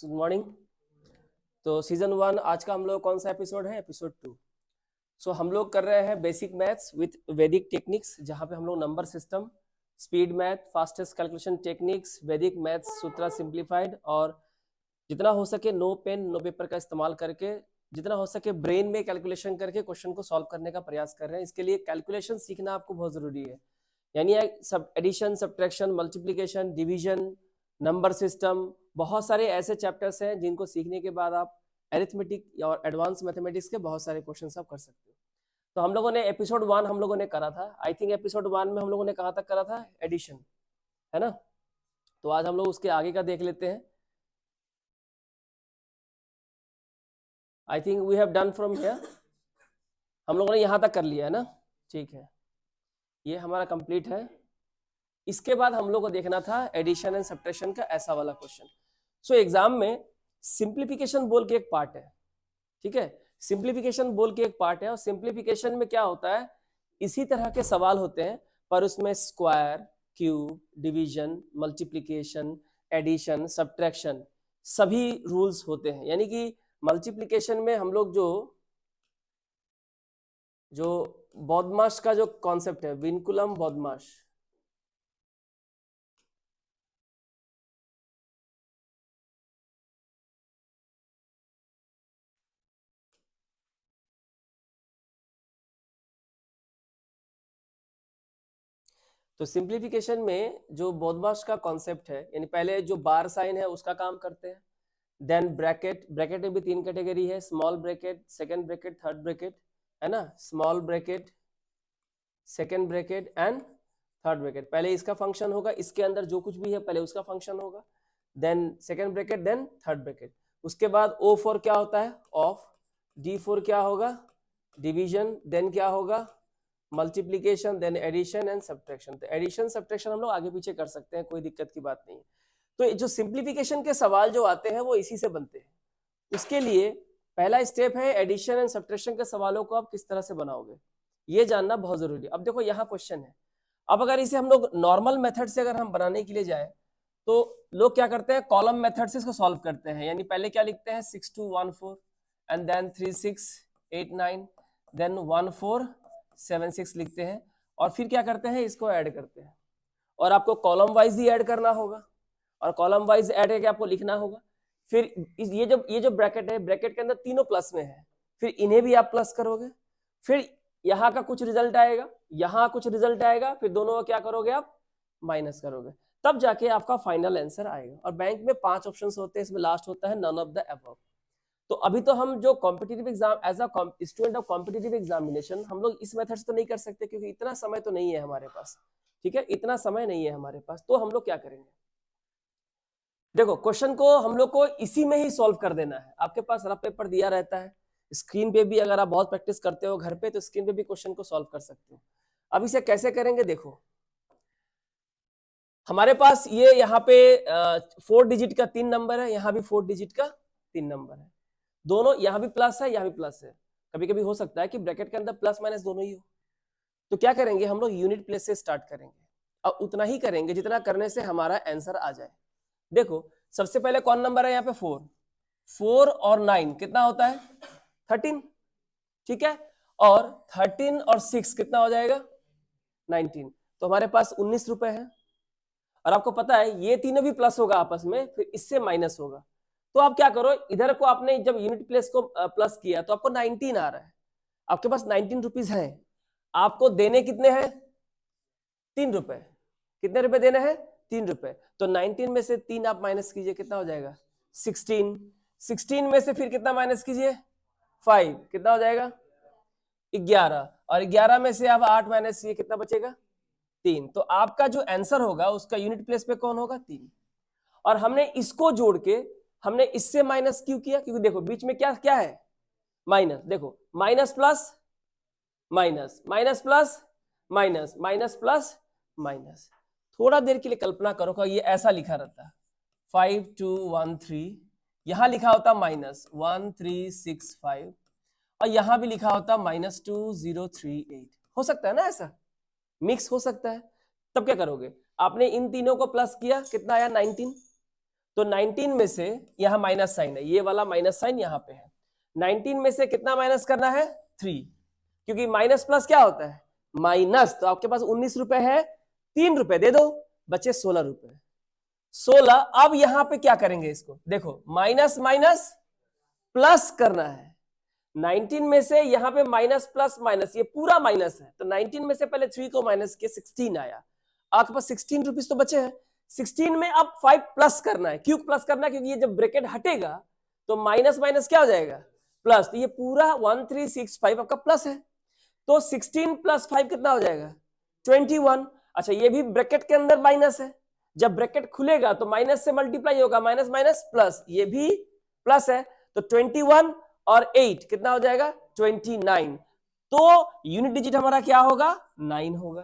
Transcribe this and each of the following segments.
Good morning. तो season 1 आज का हम लोग कौन सा एपिसोड है? एपिसोड 2। सो हम लोग कर रहे हैं बेसिक मैथ्स विथ वैदिक टेक्निक्स, जहाँ पे हम लोग number system, speed math, fastest calculation techniques, वैदिक मैथ्स सूत्रा सिंप्लीफाइड, और जितना हो सके नो पेन नो पेपर का इस्तेमाल करके, जितना हो सके ब्रेन में कैलकुलेशन करके क्वेश्चन को सॉल्व करने का प्रयास कर रहे हैं। इसके लिए कैलकुलेशन सीखना आपको बहुत जरूरी है, यानी सब addition, subtraction, multiplication, division, number system, बहुत सारे ऐसे चैप्टर्स हैं जिनको सीखने के बाद आप एरिथमेटिक और एडवांस मैथमेटिक्स के बहुत सारे क्वेश्चन आप कर सकते हो। तो हम लोगों ने एपिसोड 1 हम लोगों ने करा था। आई थिंक एपिसोड 1 में हम लोगों ने कहाँ तक करा था? एडिशन, है ना? तो आज हम लोग उसके आगे का देख लेते हैं। I think we have done from here, हम लोगों ने यहाँ तक कर लिया है ना? ठीक है, ये हमारा कंप्लीट है। इसके बाद हम लोग को देखना था एडिशन एंड सब्ट्रैक्शन का ऐसा वाला क्वेश्चन। सो एग्जाम में सिंप्लीफिकेशन बोल के एक पार्ट है, ठीक है? सिंप्लीफिकेशन बोल के एक पार्ट है, और सिंप्लीफिकेशन में क्या होता है, इसी तरह के सवाल होते हैं, पर उसमें square, cube, division, multiplication, addition, subtraction सभी रूल्स होते हैं। यानी कि मल्टीप्लिकेशन में हम लोग जो बॉडमास का जो कॉन्सेप्ट है, विनकुलम बॉडमास, तो सिंप्लीफिकेशन में जो बॉडमास का कॉन्सेप्ट है, यानी पहले जो बार साइन है उसका काम करते हैं, देन ब्रैकेट, ब्रैकेट में भी 3 कैटेगरी है, small bracket, second bracket, third bracket, है ना? Small bracket, second bracket and third bracket. पहले इसका फंक्शन होगा, इसके अंदर जो कुछ भी है पहले उसका फंक्शन होगा, then second bracket, then third bracket. उसके बाद O फॉर क्या होता है? ऑफ। D फॉर क्या होगा? डिवीजन। देन क्या होगा? Multiplication, then addition and subtraction. तो एडिशन सब्ट्रैक्शन हम लोग आगे पीछे कर सकते हैं, कोई दिक्कत की बात नहीं है। तो जो सिंप्लीफिकेशन के सवाल जो आते हैं वो इसी से बनते हैं। उसके लिए पहला स्टेप है एडिशन एंड सब्ट्रैक्शन के सवालों को आप किस तरह से बनाओगे, ये जानना बहुत जरूरी है। अब देखो यहाँ क्वेश्चन है, अब अगर इसे हम लोग नॉर्मल मेथड से अगर हम बनाने के लिए जाए तो लोग क्या करते हैं, कॉलम मेथड से इसको सॉल्व करते हैं। यानी पहले क्या लिखते हैं? 6 2 1 4 एंड देन 3 6 8 9 देन 1 4 7 6 लिखते हैं, और फिर क्या करते हैं, इसको ऐड करते हैं। और आपको कॉलम वाइज ही ऐड करना होगा, और कॉलम वाइज ऐड करके आपको लिखना होगा। फिर ये जो ब्रैकेट है, ब्रैकेट के अंदर तीनों प्लस में है, फिर इन्हें भी आप प्लस करोगे, फिर यहाँ का कुछ रिजल्ट आएगा, यहाँ कुछ रिजल्ट आएगा, फिर दोनों का क्या करोगे आप? माइनस करोगे, तब जाके आपका फाइनल आंसर आएगा। और बैंक में 5 ऑप्शंस होते हैं, इसमें लास्ट होता है नन ऑफ द अबव। तो अभी तो हम जो competitive exam, as a student of competitive examination, हम लोग इस मेथड से तो नहीं कर सकते, क्योंकि इतना समय तो नहीं है हमारे पास, ठीक है? इतना समय नहीं है हमारे पास। तो हम लोग क्या करेंगे, देखो क्वेश्चन को हम लोग को इसी में ही सॉल्व कर देना है। आपके पास रफ पेपर दिया रहता है, स्क्रीन पे भी अगर आप बहुत प्रैक्टिस करते हो घर पे, तो स्क्रीन पे भी क्वेश्चन को सॉल्व कर सकते हो। अब इसे कैसे करेंगे, देखो हमारे पास ये यहाँ पे 4 डिजिट का 3 नंबर है, यहाँ भी 4 डिजिट का 3 नंबर है, दोनों यहाँ भी प्लस है, यहाँ भी प्लस है। कभी कभी हो सकता है कि ब्रैकेट के अंदर प्लस माइनस दोनों ही हो। तो क्या करेंगे, हम लोग यूनिट प्लेस से स्टार्ट करेंगे, और उतना ही करेंगे जितना करने से हमारा आंसर आ जाए। देखो सबसे पहले कौन नंबर है यहाँ पे? 4। 4 और 9 कितना होता है? 13, ठीक है? और 13 और 6 कितना हो जाएगा? 19। तो हमारे पास 19 रुपए है, और आपको पता है ये तीनों भी प्लस होगा आपस में, फिर इससे माइनस होगा। तो आप क्या करो, इधर को आपने जब यूनिट प्लेस को प्लस किया तो आपको 19 आ रहा है, आपके पास 19 रुपीज है, आपको देने कितने हैं? 3 रुपए। कितने रुपए देने हैं? 3 रुपए। तो 19 में से 3 आप माइनस कीजिए, कितना हो जाएगा? 16। 16 में से फिर कितना माइनस कीजिए? 5, कितना हो जाएगा? 11। और 11 में से आप 8 माइनस कीजिए, कितना बचेगा? 3। तो आपका जो आंसर होगा उसका यूनिट प्लेस पे कौन होगा? 3। और हमने इसको जोड़ के, हमने इससे माइनस क्यों किया? क्योंकि देखो बीच में क्या क्या है? माइनस। देखो minus plus minus, minus plus minus, minus plus minus. थोड़ा देर के लिए कल्पना करो कि ये ऐसा लिखा रहता 5213, यहां लिखा होता -1365, और यहां भी लिखा होता -2038। हो सकता है ना ऐसा? मिक्स हो सकता है। तब क्या करोगे, आपने इन तीनों को प्लस किया, कितना आया? 19। तो 19 में से यहां माइनस साइन है, ये वाला माइनस साइन यहां पे है। 19 में से कितना माइनस करना है? 3, क्योंकि माइनस प्लस क्या होता है? माइनस। तो आपके पास 19 रुपए है, 3 रुपए दे दो, बचे 16 रुपए। 16। अब यहां पे क्या करेंगे इसको? देखो माइनस माइनस प्लस करना है। 19 में से यहां पे माइनस प्लस माइनस, ये पूरा माइनस है, तो 19 में से पहले 3 को माइनस किया, 16 आया। आपके पास 16 रुपीज तो बचे हैं। 16 में अब 5 प्लस करना है। क्यों प्लस करना है? क्योंकि ये जब ब्रैकेट हटेगा तो माइनस माइनस क्या हो जाएगा? प्लस। तो ये पूरा 1365 आपका प्लस है। तो 16 प्लस 5 कितना हो जाएगा? 21। अच्छा, ये भी ब्रैकेट के अंदर माइनस है, जब ब्रैकेट खुलेगा तो माइनस से मल्टीप्लाई होगा, माइनस माइनस प्लस, ये भी प्लस है। तो 21 और 8 कितना हो जाएगा? 29। तो यूनिट डिजिट हमारा क्या होगा? 9 होगा।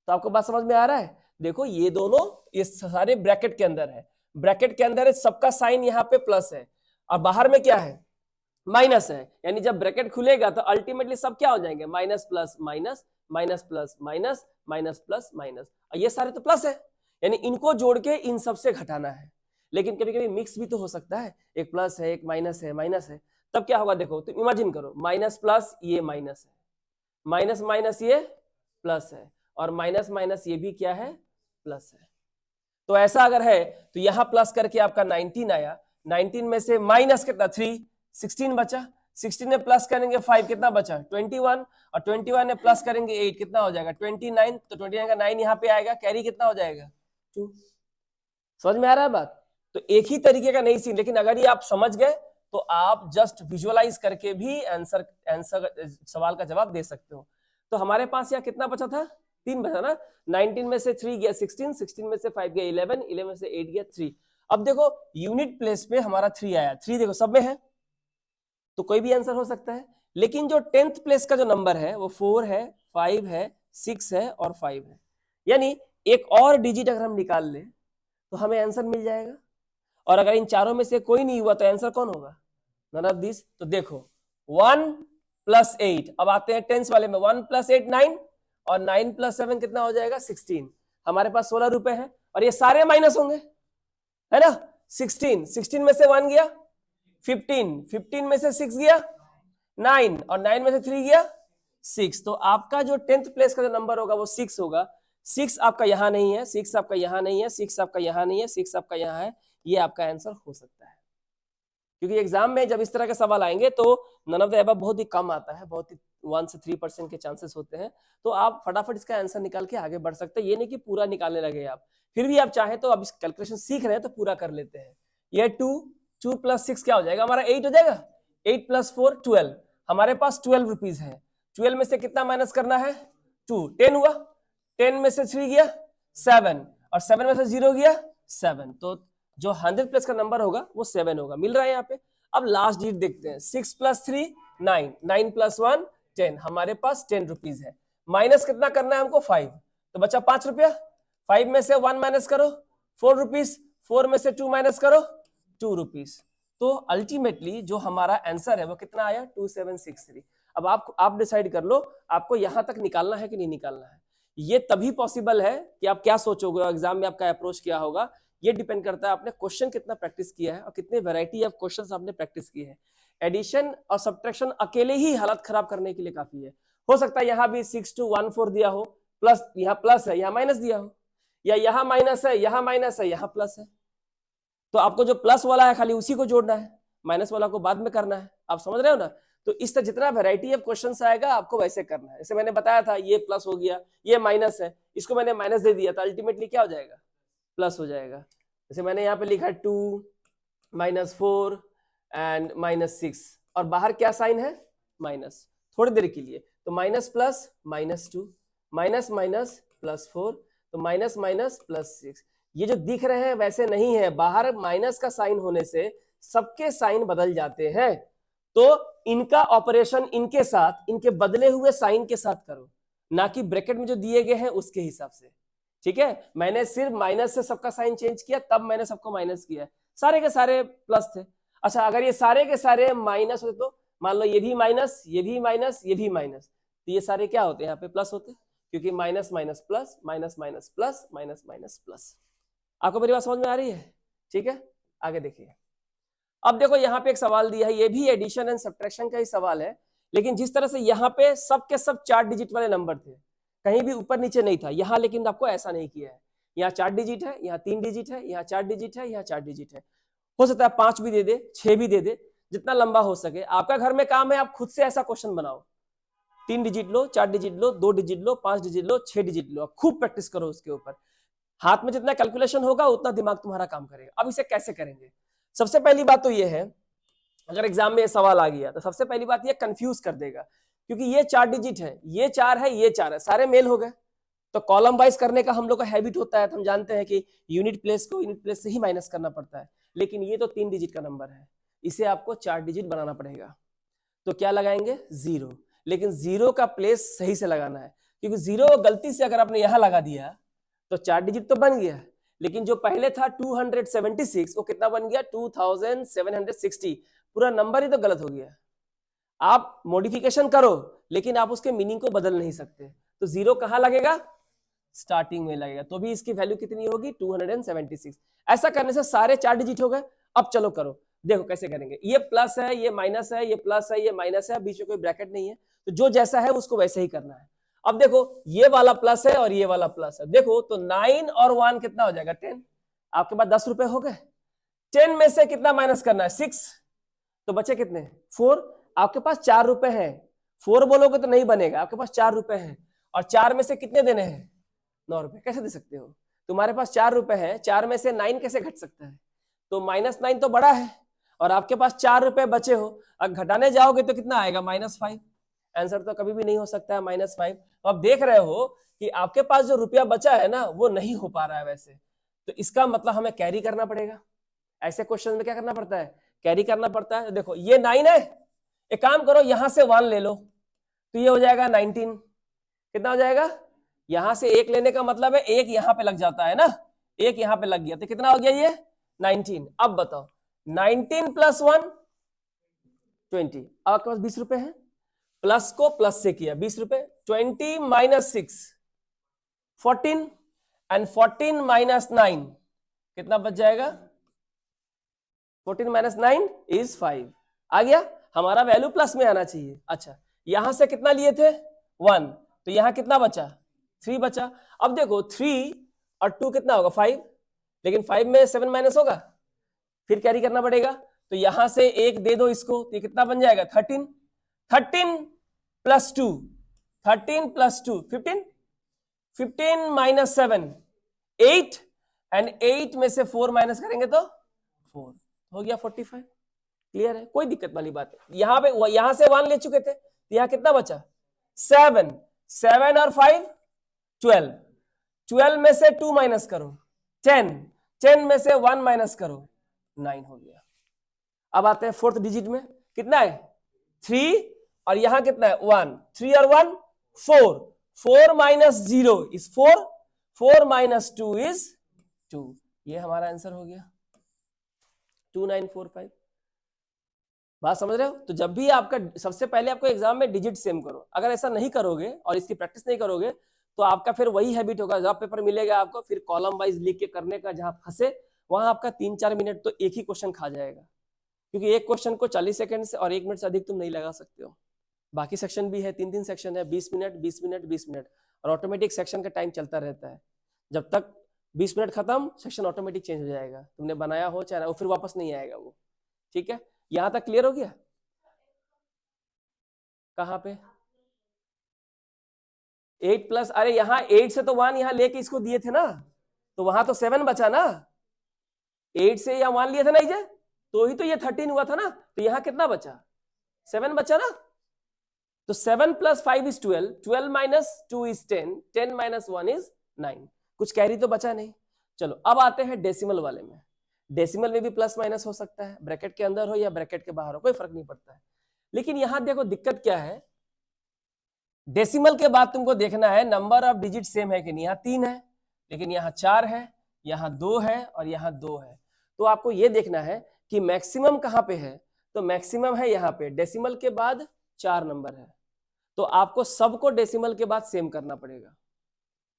तो आपको बात समझ में आ रहा है? देखो ये दोनों, ये सारे ब्रैकेट के अंदर है, ब्रैकेट के अंदर है, सबका साइन यहाँ पे प्लस है और बाहर में क्या है? माइनस है। यानी जब ब्रैकेट खुलेगा तो अल्टीमेटली सब क्या हो जाएंगे? Minus plus minus, minus plus minus, minus plus minus, और ये सारे तो प्लस है, यानी इनको जोड़ के इन सबसे घटाना है। लेकिन कभी कभी मिक्स भी तो हो सकता है, एक प्लस है एक माइनस है, माइनस है, तब क्या होगा? देखो तो इमेजिन करो, माइनस प्लस ये माइनस है, माइनस माइनस ये प्लस है, और माइनस माइनस ये भी क्या है? प्लस है। तो ऐसा अगर है तो यहां प्लस करके आपका 19 आया, 19 में से माइनस कितना? 3, 16 बचा, 16 में प्लस करेंगे 5 कितना बचा? 21, और 21 में प्लस करेंगे 8 कितना हो जाएगा? 29। तो 29 का 9 यहाँ पे आएगा, कैरी कितना हो जाएगा? 2। समझ में आ रहा है बात? तो एक ही तरीके का नहीं सीन, लेकिन अगर ये आप समझ गए तो आप जस्ट विजुअलाइज करके भी आंसर सवाल का जवाब दे सकते हो। तो हमारे पास यहाँ कितना बचा था? 3 बचा ना। 19 में से 3 गया 16, 16 में से 5 गया 11, 11 में से 8 गया 3। अब देखो यूनिट प्लेस पे हमारा 3 आया, 3 देखो सब में है, तो कोई भी आंसर हो सकता है। लेकिन जो 10th प्लेस का जो नंबर है वो 4 है, 5 है, 6 है और 5 है, यानी एक और डिजिट अगर हम निकाल ले तो हमें आंसर मिल जाएगा। और अगर इन चारों में से कोई नहीं हुआ तो आंसर कौन होगा? None of this. तो देखो 1 + 8, अब आते हैं टेंस वाले में, 1 + 8 9, और 9 + 7 कितना हो जाएगा? 16। हमारे पास 16 रुपए है, और ये सारे माइनस होंगे, है ना। 16, 16 में से 1 गया 15, 15 में से 6 गया 9, और 9 में से 3 गया 6। तो आपका जो 10th प्लेस का जो नंबर होगा वो 6 होगा। 6 आपका यहां नहीं है, 6 आपका यहां नहीं है, 6 आपका यहां नहीं है, 6 आपका यहां है, ये आपका आंसर हो सकता है। क्योंकि एग्जाम में जब इस तरह के सवाल आएंगे तो नन ऑफ द अबव बहुत ही कम आता है, बहुत ही 1 से 3% के चांसेस होते हैं। तो आप फटाफट इसका आंसर निकाल के आगे बढ़ सकते हैं, ये नहीं कि पूरा निकालने लगे आप। फिर भी आप चाहें तो अब इस कैलकुलेशन सीख रहे हैं तो पूरा कर लेते हैं। ये 2 + 6 क्या हो जाएगा हमारा? 8 हो जाएगा। 8 + 4 12, हमारे पास 12 रुपीज है। 12 में से कितना माइनस करना है? 2, 10 हुआ। 10 में से 3 गया 7, और 7 में से 0 गया 7। तो जो 100 प्लेस का नंबर होगा वो 7 होगा, मिल रहा है यहाँ पे। अब लास्ट डिजिट देखते हैं, 6 + 3 9, 9 + 1 10, हमारे पास 10 रुपीज है। माइनस कितना करना है हमको? 5, तो बचा 5 रुपया। 5 में से 1 माइनस करो 4 रुपीज, 4 में से 2 माइनस करो 2 रुपीज। तो अल्टीमेटली जो हमारा आंसर है वो कितना आया? 2763। अब आप डिसाइड कर लो आपको यहां तक निकालना है कि नहीं निकालना है। ये तभी पॉसिबल है कि आप क्या सोचोगे और एग्जाम में आपका अप्रोच क्या होगा, ये डिपेंड करता है आपने क्वेश्चन कितना प्रैक्टिस किया है और कितने वैरायटी ऑफ क्वेश्चंस आपने प्रैक्टिस किए हैं। एडिशन और सब्ट्रैक्शन अकेले ही हालत खराब करने के लिए काफी है। हो सकता है यहाँ भी 6-2-1-4 दिया हो, प्लस यहाँ प्लस है यहाँ माइनस दिया हो, या यहाँ माइनस है यहाँ माइनस है यहाँ प्लस है। तो आपको जो प्लस वाला है खाली उसी को जोड़ना है, माइनस वाला को बाद में करना है। आप समझ रहे हो ना? तो इस तरह जितना वैरायटी ऑफ क्वेश्चंस आएगा आपको वैसे करना है। जैसे मैंने बताया था ये प्लस हो गया, ये माइनस है, इसको मैंने माइनस दे दिया था, अल्टीमेटली क्या हो जाएगा? प्लस हो जाएगा। जैसे मैंने यहाँ पे लिखा 2 - 4 एंड -6, और बाहर क्या साइन है? माइनस, थोड़ी देर के लिए। तो माइनस प्लस -2, माइनस माइनस +4, तो माइनस माइनस +6। ये जो दिख रहे हैं वैसे नहीं है, बाहर माइनस का साइन होने से सबके साइन बदल जाते हैं। तो इनका ऑपरेशन इनके साथ, इनके बदले हुए साइन के साथ करो, ना कि ब्रैकेट में जो दिए गए हैं उसके हिसाब से। ठीक है, मैंने सिर्फ माइनस से सबका साइन चेंज किया, तब मैंने सबको माइनस किया, सारे के सारे प्लस थे। अच्छा, अगर ये सारे के सारे माइनस होते तो मान लो ये भी माइनस, ये भी माइनस, ये भी माइनस, तो ये सारे क्या होते हैं? यहाँ पे प्लस होते, क्योंकि minus minus plus, minus minus plus, minus minus plus. आपको मेरी बात समझ में आ रही है? ठीक है, आगे देखिए, अब देखो यहाँ पे एक सवाल दिया है, ये भी एडिशन एंड सब्ट्रैक्शन का ही सवाल है, लेकिन जिस तरह से यहाँ पे सब के सब 4 डिजिट वाले नंबर थे, कहीं भी ऊपर नीचे नहीं था, यहाँ लेकिन आपको ऐसा नहीं किया है, यहाँ 4 डिजिट है, यहाँ 3 डिजिट है, यहाँ 4 डिजिट है, यहाँ 4 डिजिट है, हो सकता है 5 भी दे दे, 6 भी दे दे, जितना लंबा हो सके। आपका घर में काम है, आप खुद से ऐसा क्वेश्चन बनाओ, 3 डिजिट लो, 4 डिजिट लो, 2 डिजिट लो, 5 डिजिट लो, 6 डिजिट लो, खूब प्रैक्टिस करो उसके ऊपर। हाथ में जितना कैलकुलेशन होगा उतना दिमाग तुम्हारा काम करेगा। अब इसे कैसे करेंगे? सबसे पहली बात तो ये है, अगर एग्जाम में ये सवाल आ गया तो सबसे पहली बात ये कंफ्यूज कर देगा, क्योंकि ये 4 डिजिट है, ये 4 है, ये 4 है, सारे मेल हो गए, तो कॉलम वाइज करने का हम लोग का हैबिट होता है, तो हम जानते हैं कि यूनिट प्लेस को यूनिट प्लेस से ही माइनस करना पड़ता है, लेकिन ये तो 3 डिजिट का नंबर है, इसे आपको 4 डिजिट बनाना पड़ेगा। तो क्या लगाएंगे? 0, लेकिन 0 का प्लेस सही से लगाना है, क्योंकि 0 गलती से अगर आपने यहां लगा दिया तो 4 डिजिट तो बन गया, लेकिन जो पहले था 276 वो कितना बन गया? 2760, पूरा नंबर ही तो गलत हो गया। आप मॉडिफिकेशन करो लेकिन आप उसके मीनिंग को बदल नहीं सकते, तो 0 कहां लगेगा? स्टार्टिंग में लगेगा, तो भी इसकी वैल्यू कितनी होगी? 276। ऐसा करने से सारे 4 डिजिट हो गए। अब चलो करो, देखो कैसे करेंगे। ये प्लस है, ये माइनस है, ये प्लस है, ये माइनस है, बीच में कोई ब्रैकेट नहीं है, तो जो जैसा है उसको वैसे ही करना है। अब देखो ये वाला प्लस है और ये वाला प्लस है, देखो तो 9 और 1 कितना हो जाएगा? 10। आपके पास 10 रुपए हो गए, 10 में से कितना माइनस करना है? 6, तो बचे कितने? 4। आपके पास 4 रुपए हैं, 4 बोलोगे तो नहीं बनेगा, आपके पास 4 रुपए हैं, और 4 में से कितने देने हैं? 9 रुपए। कैसे दे सकते हो? तुम्हारे पास 4 रुपए हैं, 4 में से 9 कैसे घट सकता है? तो -9 तो बड़ा है, और आपके पास 4 रुपए बचे हो, अब घटाने जाओगे तो कितना आएगा? -5। आंसर तो कभी भी नहीं हो सकता है -5। तो आप देख रहे हो कि आपके पास जो रुपया बचा है ना वो नहीं हो पा रहा है वैसे, तो इसका मतलब हमें कैरी करना पड़ेगा। ऐसे क्वेश्चन में क्या करना पड़ता है? कैरी करना पड़ता है। देखो ये 9 है, एक काम करो यहां से 1 ले लो, तो ये हो जाएगा 19। कितना हो जाएगा? यहां से 1 लेने का मतलब है 1 यहां पे लग जाता है ना, 1 यहां पे लग गया, तो कितना हो गया ये? 19। अब बताओ 19 + 1 20। अब आपके पास 20 रुपए है, प्लस को प्लस से किया 20 रुपए, 20 - 6 14, एंड 14 - 9 कितना बच जाएगा? 14 - 9 इज 5। आ गया, हमारा वैल्यू प्लस में आना चाहिए। अच्छा यहां से कितना लिए थे? 1, तो यहां कितना बचा? 3 बचा। अब देखो 3 और 2 कितना होगा? 5, लेकिन 5 में 7 माइनस होगा, फिर कैरी करना पड़ेगा, तो यहां से 1 दे दो इसको, तो ये कितना बन जाएगा? 13। 13 + 2, 13 + 2 15, 15 - 7 8, एंड 8 में से 4 माइनस करेंगे तो 4, हो गया 45। क्लियर है? कोई दिक्कत वाली बात है। यहां से 1 ले चुके थे, तो यहां कितना बचा? 7, 7 और 5 12, 12 में से 2 माइनस करो 10, 10 में से 1 माइनस करो 9 हो गया। अब आते हैं 4th डिजिट में, कितना है? 3, और यहां कितना है? 1, 3 और 1 4, 4 - 0 इज 4, 4 - 2 इज 2। ये हमारा आंसर हो गया 2945। बात समझ रहे हो? तो जब भी आपका, सबसे पहले आपको एग्जाम में डिजिट सेम करो। अगर ऐसा नहीं करोगे और इसकी प्रैक्टिस नहीं करोगे तो आपका फिर वही हैबिट होगा, जब पेपर मिलेगा आपको फिर कॉलम वाइज लिख के करने का, जहां फंसे वहां आपका 3-4 मिनट तो एक ही क्वेश्चन खा जाएगा, क्योंकि एक क्वेश्चन को 40 सेकंड से और 1 मिनट से अधिक तुम नहीं लगा सकते हो। बाकी सेक्शन भी है, 3-3 सेक्शन है, 20 मिनट 20 मिनट 20 मिनट, और ऑटोमेटिक सेक्शन का टाइम चलता रहता है। जब तक 20 मिनट खत्म, सेक्शन ऑटोमेटिक चेंज हो जाएगा, तुमने बनाया हो चाहे, वो फिर वापस नहीं आएगा वो। ठीक है, यहां तक क्लियर हो गया? कहां पे 8 प्लस, अरे यहाँ 8 से तो 1 यहाँ लेके इसको दिए थे ना, तो वहां तो 7 बचा ना, 8 से यहाँ 1 लिए थे ना इजे, तो ही तो ये 13 हुआ था ना, तो यहाँ कितना बचा? 7 बचा ना। तो 7 + 5 इज 12, 12 - 2 इज 10, 10 - 1 इज 9। कुछ कैरी तो बचा नहीं। चलो अब आते हैं डेसिमल वाले में। डेसिमल में भी प्लस माइनस हो सकता है, ब्रैकेट के अंदर हो या ब्रैकेट के बाहर हो, कोई फर्क नहीं पड़ता है। लेकिन यहां देखो दिक्कत क्या है, डेसिमल के बाद तुमको देखना है नंबर ऑफ डिजिट सेम है कि नहीं। यहाँ 3 है, लेकिन यहाँ 4 है, यहाँ 2 है, और यहाँ 2 है। तो आपको ये देखना है कि मैक्सिमम कहाँ पे है, तो मैक्सिमम है यहाँ पे, डेसिमल के बाद 4 नंबर है, तो आपको सबको डेसिमल के बाद सेम करना पड़ेगा।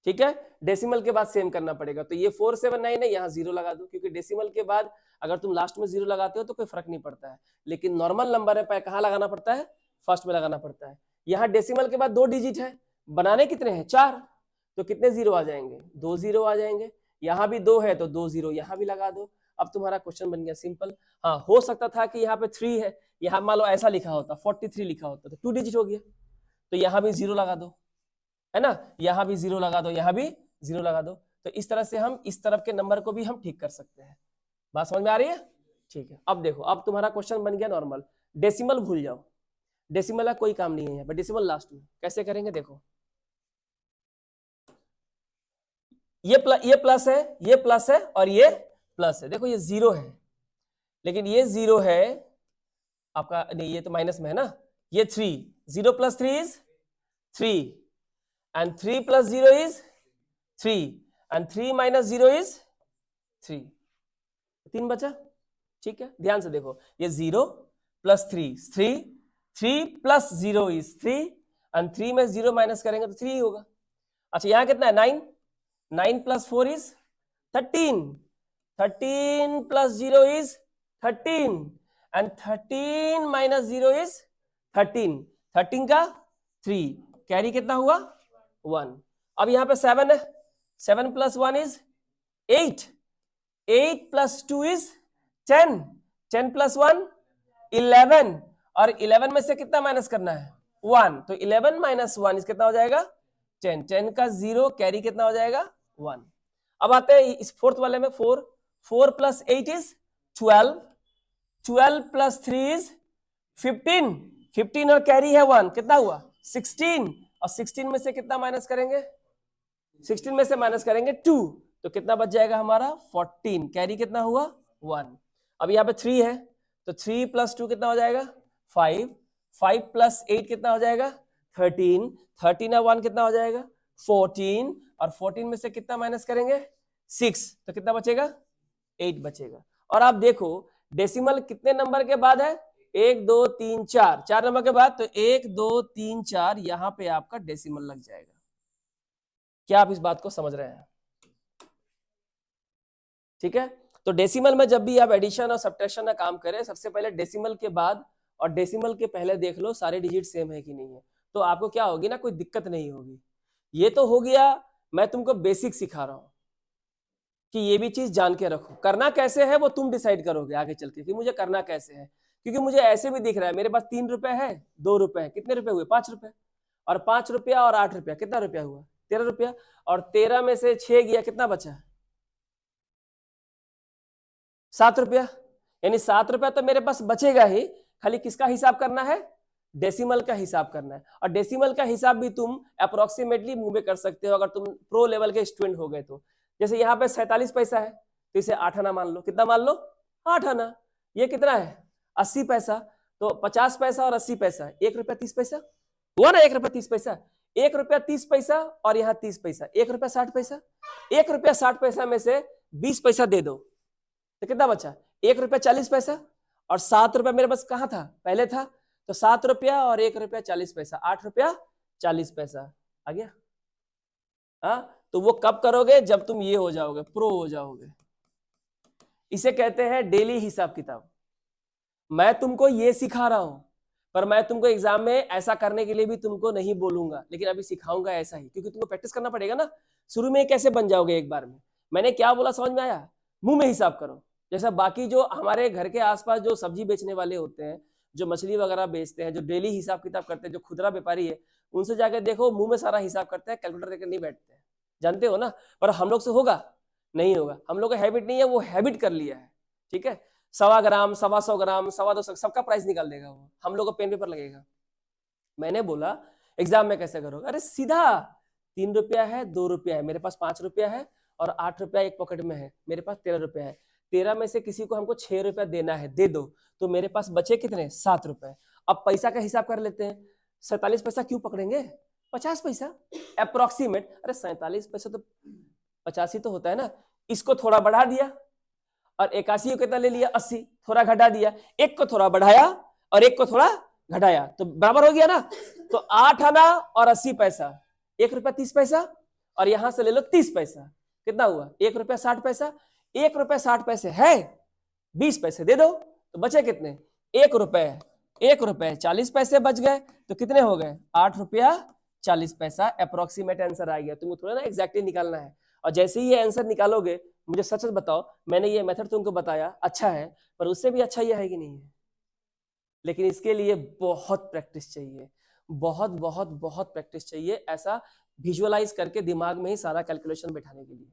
ठीक है, डेसिमल के बाद सेम करना पड़ेगा। तो ये 479 है, यहाँ 0 लगा दो, क्योंकि डेसिमल के बाद अगर तुम लास्ट में 0 लगाते हो तो कोई फर्क नहीं पड़ता है, लेकिन नॉर्मल नंबर है कहाँ लगाना पड़ता है, फर्स्ट में लगाना पड़ता है। यहाँ डेसिमल के बाद 2 डिजिट है, बनाने कितने हैं 4, तो कितने 0 आ जाएंगे, 2 0 आ जाएंगे। यहाँ भी 2 है तो 2 0 यहाँ भी लगा दो। अब तुम्हारा क्वेश्चन बन गया सिंपल। हाँ, हो सकता था कि यहाँ पे 3 है, यहाँ मान लो ऐसा लिखा होता 43 लिखा होता तो 2 डिजिट हो गया, तो यहाँ भी 0 लगा दो, है ना, यहाँ भी 0 लगा दो, यहाँ भी 0 लगा दो। तो इस तरह से हम इस तरफ के नंबर को भी हम ठीक कर सकते हैं। बात समझ में आ रही है? ठीक है, अब देखो, अब तुम्हारा क्वेश्चन बन गया नॉर्मल। डेसिमल भूल जाओ, डेसिमल का कोई काम नहीं है यहाँ पर, डेसिमल लास्ट में कैसे करेंगे देखो, ये प्लस है, ये प्लस है और ये प्लस है। देखो ये 0 है, लेकिन ये 0 है आपका, नहीं ये तो माइनस में है ना, ये 3, 0 + 3 is 3 and 3 + 0 is 3 and 3 - 0 is 3, 3 बचा। ठीक है, ध्यान से देखो, ये 0 + 3 3, 3 + 0 is 3 and 3 में 0 माइनस करेंगे तो 3 ही होगा। अच्छा यहाँ कितना है 9, 9 + 4 is 13, 13 + 0 is 13 and 13 - 0 is 13, 13 का 3, कैरी कितना हुआ 1। अब यहाँ पे 7 है, 7 + 1 is 8, 8 + 2 is 10, 10 + 1 11 और 11 में से कितना माइनस करना है 1, तो 11 - 1 कितना हो जाएगा 10, 10 का 0, कैरी कितना हो जाएगा 1। अब आते हैं इस फोर्थ वाले में, 4, 4 + 8 is 12, 12 + 3 is 15, 15 और कैरी है 1, कितना हुआ 16 और 16 में से कितना माइनस करेंगे, 16 में से माइनस करेंगे 2, तो कितना बच जाएगा हमारा 14, कैरी कितना हुआ 1। अब यहाँ पे 3 है तो 3 + 2 कितना हो जाएगा 5, 5 + 8 कितना हो जाएगा 13, 13 और 1 कितना हो जाएगा 14 और 14 में से कितना माइनस करेंगे 6, तो कितना बचेगा 8 बचेगा। और आप देखो डेसिमल कितने नंबर के बाद है 1 2 3 4, 4 नंबर के बाद, तो 1 2 3 4 यहां पे आपका डेसिमल लग जाएगा। क्या आप इस बात को समझ रहे हैं? ठीक है, तो डेसिमल में जब भी आप एडिशन और सब्ट्रैक्शन का काम करें, सबसे पहले डेसिमल के बाद और डेसिमल के पहले देख लो सारे डिजिट सेम है कि नहीं है, तो आपको क्या होगी ना, कोई दिक्कत नहीं होगी। ये तो हो गया, मैं तुमको बेसिक सिखा रहा हूं कि ये भी चीज जान के रखो। करना कैसे है वो तुम डिसाइड करोगे आगे चल के कि मुझे करना कैसे है, क्योंकि मुझे ऐसे भी दिख रहा है मेरे पास 3 रुपए है, 2 रुपए है, कितने रुपए हुए 5 रुपए, और 5 रुपया और 8 रुपया कितना रुपया हुआ 13 रुपया, और 13 में से 6 गया कितना बचा 7 रुपया, यानी 7 रुपया तो मेरे पास बचेगा ही, खाली किसका हिसाब करना है डेसिमल का हिसाब करना है। और डेसिमल का हिसाब भी तुम अप्रोक्सीमेटली मुंह में कर सकते हो अगर तुम प्रो लेवल के स्टूडेंट हो गए तो। जैसे यहाँ पे 47 पैसा है तो इसे 8 आना मान लो, कितना मान लो 8 आना। ये कितना है 80 पैसा, तो 50 पैसा और 80 पैसा 1 रुपया 30 पैसा हुआ ना, 1 रुपया 30 पैसा, 1 रुपया 30 पैसा और यहाँ 30 पैसा, 1 रुपया 60 पैसा। 1 रुपया 60 पैसा में से 20 पैसा दे दो तो कितना बचा 1 रुपया 40 पैसा, और 7 रुपया मेरे पास कहाँ था पहले था, तो 7 रुपया और 1 रुपया 40 पैसा, 8 रुपया 40 पैसा आ गया। हाँ, तो वो कब करोगे जब तुम ये हो जाओगे प्रो हो जाओगे, इसे कहते हैं डेली हिसाब किताब। मैं तुमको ये सिखा रहा हूं, पर मैं तुमको एग्जाम में ऐसा करने के लिए भी तुमको नहीं बोलूंगा, लेकिन अभी सिखाऊंगा ऐसा ही, क्योंकि तुमको प्रैक्टिस करना पड़ेगा ना। शुरू में कैसे बन जाओगे एक बार में, मैंने क्या बोला समझ में आया, मुंह में हिसाब करो। जैसा बाकी जो हमारे घर के आसपास जो सब्जी बेचने वाले होते हैं, जो मछली वगैरह बेचते हैं, जो डेली हिसाब किताब करते हैं, जो खुदरा व्यापारी है, उनसे जाकर देखो मुंह में सारा हिसाब करते हैं, कैलकुलेटर लेकर नहीं बैठते हैं, जानते हो ना। पर हम लोग से होगा नहीं होगा, हम लोग का हैबिट नहीं है, वो हैबिट कर लिया है। ठीक है, 1.25 ग्राम 125 ग्राम 225 सबका प्राइस निकाल देगा वो, हम लोग को पेन पेपर लगेगा। मैंने बोला एग्जाम में कैसे करोगे, अरे सीधा 3 रुपया है 2 रुपया है, मेरे पास 5 रुपया है और 8 रुपया एक पॉकेट में है, मेरे पास 13 रुपया है। 13 में से किसी को हमको 6 रुपया देना है, दे दो, तो मेरे पास बचे कितने 7 रुपए। अब पैसा का हिसाब कर लेते हैं, 47 पैसा क्यों पकड़ेंगे 50 पैसा अप्रोक्सीमेट, अरे 47 पैसा तो 85 तो होता है ना, इसको थोड़ा बढ़ा दिया और 81 को कितना ले लिया 80, थोड़ा घटा दिया, एक को थोड़ा बढ़ाया और एक को थोड़ा घटाया, तो बराबर हो गया ना। तो 8 आना और 80 पैसा, 1 रुपया 30 पैसा और यहां से ले लो 30 पैसा, कितना हुआ 1 रुपया 60 पैसा। 1 रुपया 60 पैसे है, 20 पैसे दे दो तो बचे कितने 1 रुपए 40 पैसे बच गए, तो कितने हो गए 8 रुपया 40 पैसा। अप्रोक्सीमेट आंसर आ गया, तुमको थोड़ा ना एग्जैक्टली निकालना है। और जैसे ही ये आंसर निकालोगे, मुझे सच सच बताओ, मैंने ये मेथड तुमको बताया अच्छा है, पर उससे भी अच्छा ये है कि नहीं है? लेकिन इसके लिए बहुत प्रैक्टिस चाहिए, बहुत बहुत बहुत प्रैक्टिस चाहिए, ऐसा विजुअलाइज करके दिमाग में ही सारा कैलकुलेशन बैठाने के लिए।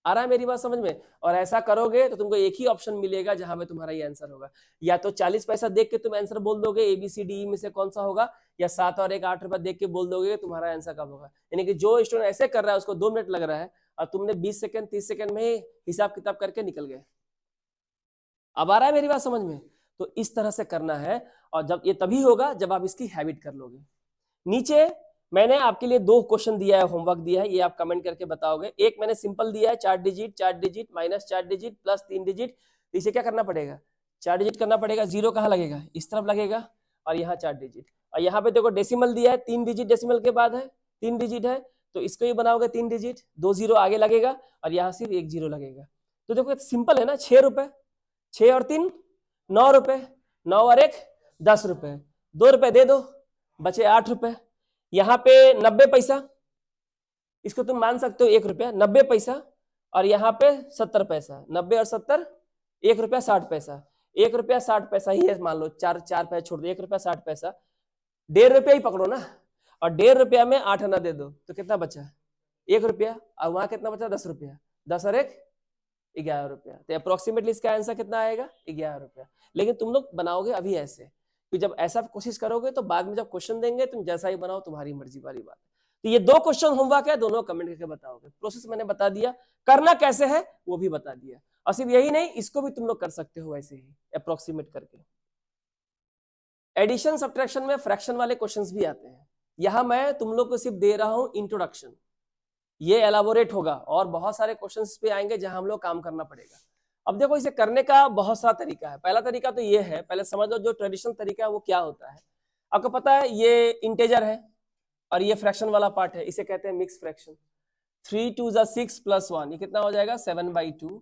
आ रहा है मेरी बात समझ में? और ऐसा करोगे तो तुमको एक ही ऑप्शन मिलेगा जहां पे तुम्हारा ये आंसर होगा। या तो 40 पैसा देख के तुम आंसर बोल दोगे ABCD में से कौन सा होगा, या 7 और 1 8 रुपया देख के बोल दोगे तुम्हारा आंसर कब होगा। यानी कि जो स्टूडेंट ऐसे कर रहा है उसको 2 मिनट लग रहा है, और तुमने 20 सेकंड 30 सेकंड में ही हिसाब किताब करके निकल गए। अब आ रहा है मेरी बात समझ में? तो इस तरह से करना है, और जब ये तभी होगा जब आप इसकी हैबिट कर लोगे। नीचे मैंने आपके लिए 2 क्वेश्चन दिया है, होमवर्क दिया है, ये आप कमेंट करके बताओगे। एक मैंने सिंपल दिया है 4 digit minus 4 digit plus 3 digit. इसे क्या करना पड़ेगा 4 डिजिट करना पड़ेगा। जीरो कहाँ लगेगा, इस तरफ लगेगा, और यहाँ 4 डिजिट। और यहाँ पे देखो डेसिमल दिया है, 3 डिजिट डेसिमल के बाद है, 3 डिजिट है, तो इसको ही बनाओगे 3 डिजिट, 2 जीरो आगे लगेगा, और यहाँ सिर्फ 1 जीरो लगेगा। तो देखो सिंपल है ना, 6 रुपए, 6 और 3 9 रुपए, 9 और 1 10 रुपए, 2 रुपए दे दो, बचे 8 रुपए। यहाँ पे 90 पैसा, इसको तुम मान सकते हो 1 रुपया, 90 पैसा, और यहाँ पे 70 पैसा, 90 और 70 1 रुपया 60 पैसा, 1 रुपया 60 पैसा ही है, मान लो 4 पैसा छोड़ दो, 1 रुपया 60 पैसा, 1.5 रुपया ही पकड़ो ना, और 1.5 रुपया में 8 आना दे दो, तो कितना बचा 1 रुपया, और वहां कितना बचा 10 रुपया, 10 और 1 11 रुपया। तो अप्रोक्सीमेटली इसका आंसर कितना आएगा 11 रुपया। लेकिन तुम लोग बनाओगे अभी ऐसे, कि जब ऐसा कोशिश करोगे तो बाद में जब क्वेश्चन देंगे तुम जैसा ही बनाओ, तुम्हारी मर्जी वाली बात है। तो ये 2 क्वेश्चन होमवर्क है, दोनों कमेंट करके बताओगे। प्रोसेस मैंने बता दिया, करना कैसे है वो भी बता दिया, और सिर्फ यही नहीं, इसको भी तुम लोग कर सकते हो ऐसे ही अप्रोक्सीमेट करके। एडिशन सब्ट्रैक्शन में फ्रैक्शन वाले क्वेश्चंस भी आते हैं। यहां मैं तुम लोग को सिर्फ दे रहा हूं इंट्रोडक्शन, ये एलाबोरेट होगा और बहुत सारे क्वेश्चंस पे आएंगे जहां हम लोग काम करना पड़ेगा। अब देखो इसे करने का बहुत सारा तरीका है। पहला तरीका तो ये है, पहले समझ लो जो ट्रेडिशनल तरीका है वो क्या होता है। आपको पता है ये इंटेजर है और ये फ्रैक्शन वाला पार्ट है, इसे कहते हैं मिक्स फ्रैक्शन। 3 2 6 प्लस 1, ये कितना हो जाएगा 7/2,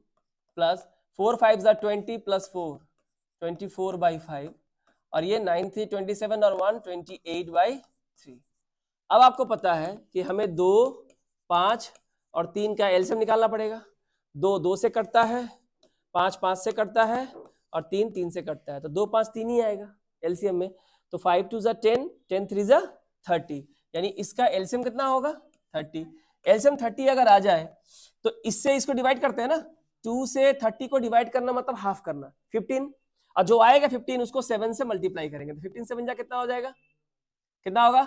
प्लस 4 5 20 प्लस 4 24/5, और ये 9 3 27 और 1 28/3। अब आपको पता है कि हमें 2 5 और 3 का एलसीएम निकालना पड़ेगा। 2 2 से कटता है, 5 5 से कटता है, और 3 3 से कटता है, तो 2 5 3 ही आएगा एलसीएम में। तो 5 2 10, 10 3 30, यानी इसका एलसीएम कितना होगा 30। एलसीएम 30 अगर आ जाए तो इससे इसको डिवाइड करते हैं ना, 2 से 30 को डिवाइड करना मतलब हाफ करना 15, और जो आएगा 15 उसको 7 से मल्टीप्लाई करेंगे, तो 15 7 जा कितना हो जाएगा, कितना होगा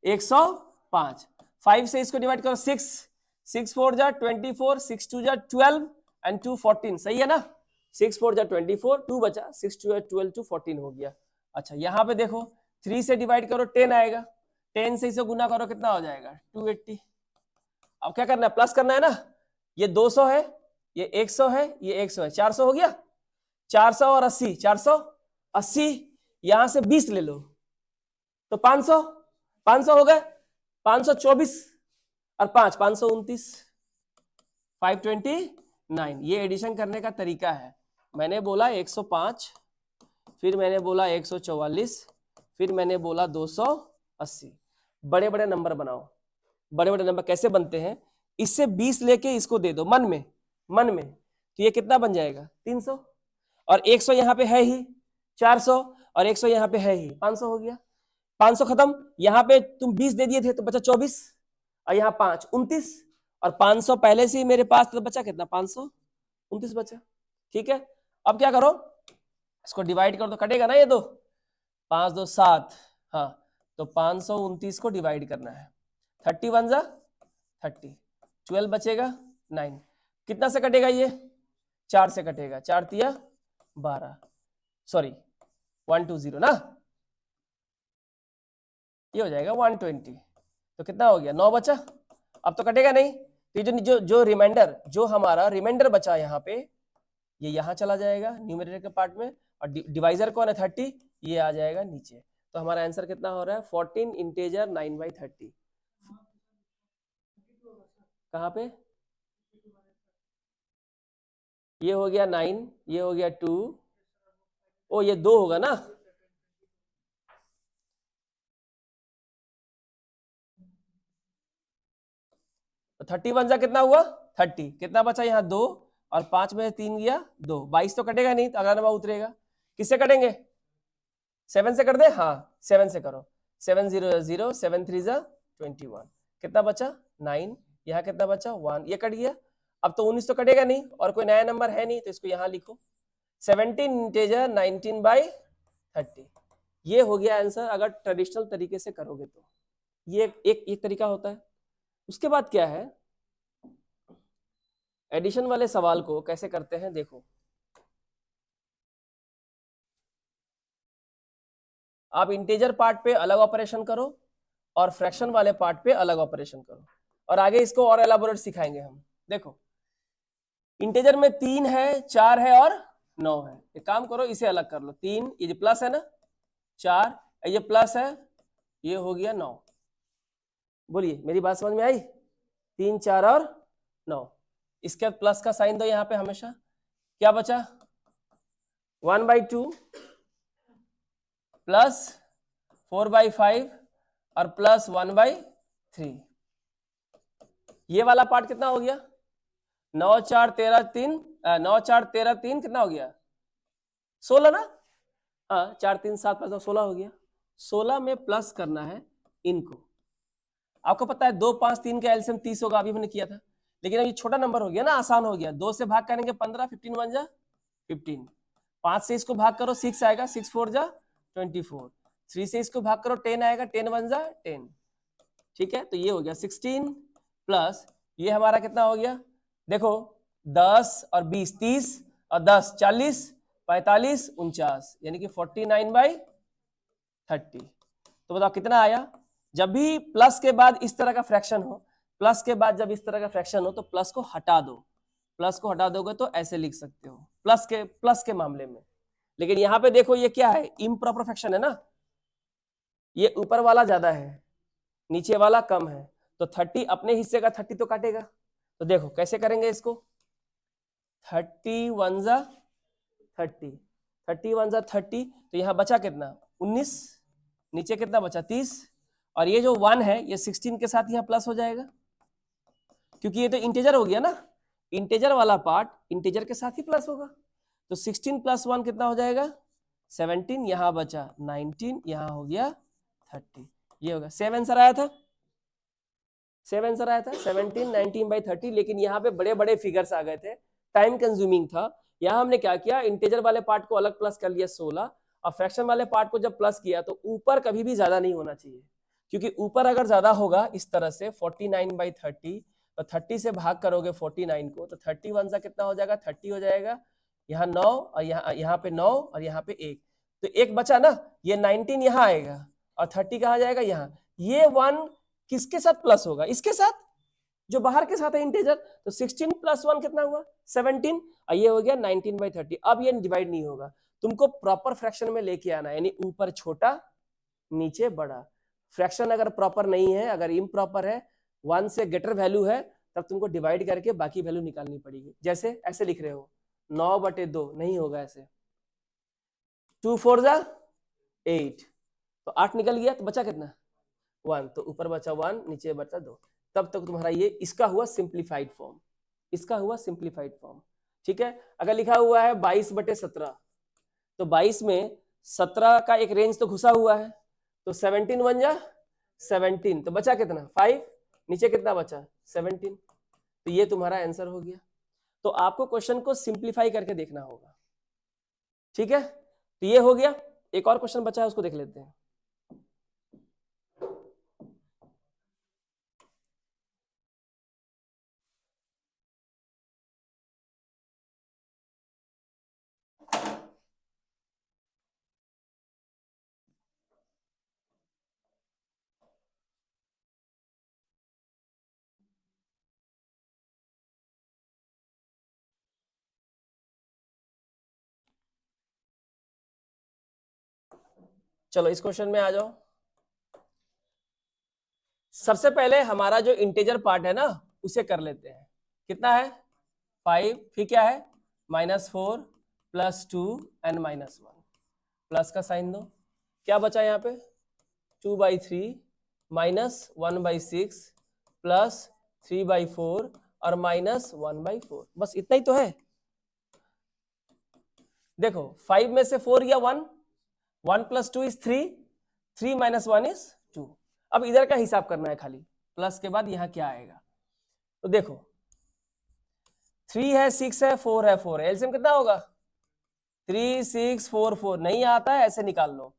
105। 5 से इसको डिवाइड करो 6 6 4 जा 24, 6 2 जा 12 एंड 2 14, सही है ना। 6 4 जा 24, 2 बचा, 6 2 12 2 14 हो गया। अच्छा यहाँ पे देखो 3 से डिवाइड करो 10 आएगा, 10 से इसे गुना करो कितना हो जाएगा 280। अब क्या करना है, प्लस करना है ना, ये 200 है, ये 100 है, ये 100 है, 400 हो गया। 400 और 80, 480, यहां से 20 ले लो तो 500, 500 हो गए, 524 और 5 529, 529। ये एडिशन करने का तरीका है। मैंने बोला 105, फिर मैंने बोला 144, फिर मैंने बोला 280। बड़े बड़े नंबर बनाओ। बड़े बड़े नंबर कैसे बनते हैं, इससे 20 लेके इसको दे दो मन में, तो ये कितना बन जाएगा 300, और 100 यहाँ पे है ही 400, और 100 यहाँ पे है ही 500 हो गया। 500 खत्म, यहाँ पे तुम 20 दे दिए थे तो बचा 24, और यहाँ 5 29, और 500 पहले से ही मेरे पास तो बचा कितना 529 बचा। ठीक है, अब क्या करो, इसको डिवाइड कर दो, कटेगा ना ये 2, 5 2 7, हाँ तो 529 को डिवाइड करना है, 31 जा 30, 12 बचेगा 9, कितना से कटेगा ये 4 से कटेगा, 4 तिया 12, सॉरी 120 ना, ये हो जाएगा 120, तो कितना हो गया 9 बचा। अब तो कटेगा नहीं, तो जो जो रिमाइंडर, जो हमारा रिमाइंडर बचा यहाँ पे, ये यहाँ चला जाएगा न्यूमरेटर के पार्ट में, और डिवाइजर कौन है 30, ये आ जाएगा नीचे। तो हमारा आंसर कितना हो रहा है 14 इंटीजर 9/30। कहाँ पे? ये हो गया 9, ये हो गया 2, ओ ये 2 होगा ना। तो 31 जा कितना हुआ? 30। कितना बचा यहाँ? 2, और 5 में 3 गया 2, 22 तो कटेगा नहीं, तो अगला नंबर उतरेगा। किससे कटेंगे? 7 से कर दे, हाँ 7 से करो। 7 0 0, 7 3 जा 21। कितना बचा? 9। यहाँ कितना बचा? 1। ये कट गया। अब तो 19 तो कटेगा नहीं, और कोई नया नंबर है नहीं, तो इसको यहाँ लिखो। 17 इंटीजर 19/30। ये हो गया आंसर, अगर ट्रेडिशनल तरीके से करोगे तो। ये एक तरीका होता है। उसके बाद क्या है, एडिशन वाले सवाल को कैसे करते हैं देखो। आप इंटीजर पार्ट पे अलग ऑपरेशन करो, और फ्रैक्शन वाले पार्ट पे अलग ऑपरेशन करो, और आगे इसको और एलाबोरेट सिखाएंगे हम। देखो, इंटीजर में 3 है, 4 है और 9 है। एक काम करो, इसे अलग कर लो। 3 ये प्लस है ना, 4 ये प्लस है, ये हो गया 9। बोलिए, मेरी बात समझ में आई? 3 4 और 9। इसके बाद प्लस का साइन दो यहाँ पे हमेशा। क्या बचा? 1/2 प्लस 4/5 और प्लस 1/3। ये वाला पार्ट कितना हो गया? 9 4 13 3, 9 4 13 3 कितना हो गया? 16 ना। हाँ, 4 3 7 5 16 हो गया। 16 में प्लस करना है इनको। आपको पता है 2 5 3 का एलसीएम 30 होगा, अभी मैंने किया था। लेकिन अब ये छोटा नंबर हो गया ना, आसान हो गया। 2 से भाग करेंगे 15, 15 1 जा 15। 5 से इसको भाग करो 6 आएगा, 6 4 जा 24। 3 से इसको भाग करो 10 आएगा, 10 1 जा 10। ठीक है, तो ये हो गया 16 प्लस ये हमारा कितना हो गया? देखो 10 और 20 30 और 10 40 45 49, यानी कि 49/30। तो बताओ कितना आया? जब भी प्लस के बाद इस तरह का फ्रैक्शन हो, प्लस के बाद जब इस तरह का फ्रैक्शन हो, तो प्लस को हटा दो। प्लस को हटा दोगे तो ऐसे लिख सकते हो प्लस के मामले में। लेकिन यहां पे देखो ये क्या है? इम्प्रॉपर फ्रैक्शन है ना। ये ऊपर वाला ज्यादा है, नीचे वाला कम है, तो 30 अपने हिस्से का 30 तो काटेगा। तो देखो कैसे करेंगे इसको। 30 1 जा 30, 30 1 जा 30, तो यहाँ बचा कितना? 19। नीचे कितना बचा? 30। और ये जो 1 है ये 16 के साथ यहाँ प्लस हो जाएगा, क्योंकि ये तो इंटीजर हो गया ना। इंटीजर वाला पार्ट इंटीजर के साथ ही प्लस होगा। तो 16 + 1 कितना हो जाएगा? 17। यहाँ बचा 19, यहाँ हो गया 30। ये होगा 7 आंसर आया था। 7 आंसर आया था, 17 19/30। लेकिन यहाँ पे बड़े बड़े फिगर्स आ गए थे, टाइम कंज्यूमिंग था। यहाँ हमने क्या किया? इंटीजर वाले पार्ट को अलग प्लस कर लिया 16, और फ्रैक्शन वाले पार्ट को जब प्लस किया तो ऊपर कभी भी ज्यादा नहीं होना चाहिए, क्योंकि ऊपर अगर ज्यादा होगा इस तरह से 49/30, तो 30 से भाग करोगे 49 को, तो 31 सा कितना हो जाएगा? 30 हो जाएगा। यहाँ 9 और यहाँ पे 9 और यहाँ पे 1, तो एक बचा ना, ये 19 यहाँ आएगा और 30 कहाँ जाएगा? यहाँ। ये 1 किसके साथ प्लस होगा? इसके साथ, जो बाहर के साथ है इंटीजर। तो 16 + 1 कितना हुआ? 17, और ये हो गया 19/30। अब ये डिवाइड नहीं होगा, तुमको प्रॉपर फ्रैक्शन में लेके आना है, यानी ऊपर छोटा नीचे बड़ा। फ्रैक्शन अगर प्रॉपर नहीं है, अगर इम्प्रॉपर है, 1 से ग्रेटर वैल्यू है, तब तुमको डिवाइड करके बाकी वैल्यू निकालनी पड़ेगी। जैसे ऐसे लिख रहे हो 9/2, नहीं होगा ऐसे। 2 4 जा 8, तो 8 निकल गया, तो बचा कितना? 1। तो ऊपर बचा 1, नीचे बचा 2। तब तक तुम्हारा ये इसका हुआ सिंप्लीफाइड फॉर्म, इसका हुआ सिंप्लीफाइड फॉर्म। ठीक है, अगर लिखा हुआ है 22/17, तो 22 में 17 का एक रेंज तो घुसा हुआ है, तो 17 1 जा 17, तो बचा कितना? 5। नीचे कितना बचा? 17। तो ये तुम्हारा आंसर हो गया। तो आपको क्वेश्चन को सिंप्लीफाई करके देखना होगा। ठीक है, तो ये हो गया। एक और क्वेश्चन बचा है, उसको देख लेते हैं। चलो इस क्वेश्चन में आ जाओ। सबसे पहले हमारा जो इंटीजर पार्ट है ना, उसे कर लेते हैं। कितना है 5, फिर क्या है -4 +2 एंड -1, प्लस का साइन दो, क्या बचा यहाँ पे 2/3 -1/6 +3/4 और -1/4, बस इतना ही तो है। देखो 5 में से 4 गया 1, 1 + 2 = 3, 3 - 1 = 2। अब इधर का हिसाब करना है खाली, प्लस के बाद यहाँ क्या आएगा, तो देखो 3 है 6 है 4 है 4 है, एलसीएम कितना होगा 3 6 4 4, नहीं आता है ऐसे निकाल लो,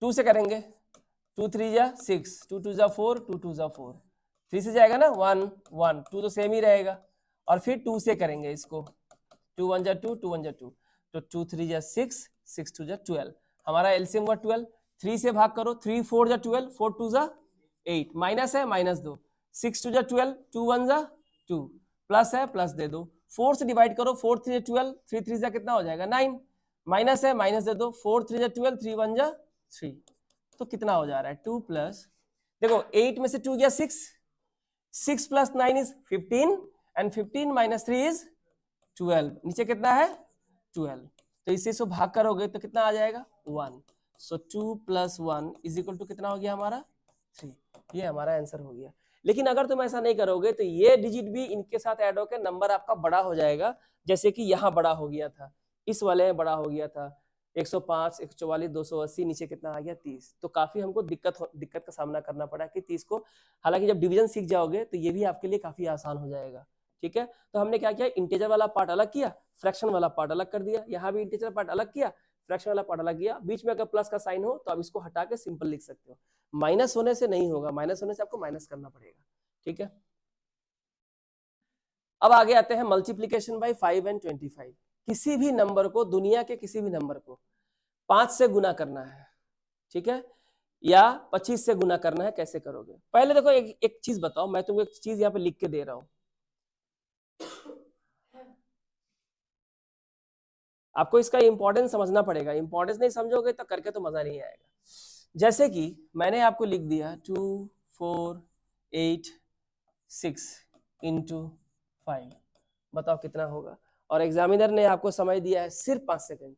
2 से करेंगे 2 3 जा 6, 2 2 जा 4, 2 2 जा 4, 3 से जाएगा ना 1 1, 2 तो सेम ही रहेगा, और फिर 2 से करेंगे इसको, 2 1 जा 2, 2 1 जा 2, तो 2 3 जा 6, 6 2 जा 12, हमारा एलसीएम हुआ 12। 3 से भाग करो, 3 4 जा 12, 4 2 जा 8, माइनस है -2, 6 2 जा 12, 2 1 जा 2, प्लस है प्लस दे दो, 4 से डिवाइड करो, 4 3 जा 12, 3 3 जा कितना हो जाएगा 9, माइनस है माइनस दे दो, 4 3 जा 12, 3 1 जा 3, तो कितना हो जा रहा है 2 प्लस, देखो 8 में से 2 गया 6, 6 + 9 = 15 एंड 15 - 3 = 12, नीचे कितना है 12, तो इसे सो भाग करोगे तो कितना आ जाएगा 1, सो 2 + 1 = कितना हो गया हमारा 3, ये हमारा आंसर हो गया। लेकिन अगर तुम ऐसा नहीं करोगे तो ये डिजिट भी इनके साथ ऐड होकर नंबर आपका बड़ा हो जाएगा, जैसे कि यहाँ बड़ा हो गया था, इस वाले में बड़ा हो गया था 105 144 280, नीचे कितना आ गया 30, तो काफी हमको दिक्कत का सामना करना पड़ा कि 30 को, हालांकि जब डिवीजन सीख जाओगे तो ये भी आपके लिए काफी आसान हो जाएगा। ठीक है, तो हमने क्या किया, इंटीजर वाला पार्ट अलग किया, फ्रैक्शन वाला पार्ट अलग कर दिया, यहाँ भी इंटीजर पार्ट अलग किया, फ्रैक्शन वाला पार्ट अलग किया, बीच में अगर प्लस का साइन हो तो आप इसको हटा के सिंपल लिख सकते हो, माइनस होने से नहीं होगा, माइनस होने से आपको माइनस करना पड़ेगा। ठीक है, अब आगे आते हैं मल्टीप्लीकेशन बाय 5 एंड 25। किसी भी नंबर को, दुनिया के किसी भी नंबर को 5 से गुना करना है, ठीक है, या 25 से गुना करना है, कैसे करोगे। पहले देखो एक चीज बताओ, मैं तुमको एक चीज यहाँ पे लिख के दे रहा हूं, आपको इसका इंपॉर्टेंस समझना पड़ेगा, इंपॉर्टेंस नहीं समझोगे तो करके तो मजा नहीं आएगा। जैसे कि मैंने आपको लिख दिया 2 4 8 6 × 5, बताओ कितना होगा, और एग्जामिनर ने आपको समय दिया है सिर्फ 5 सेकंड,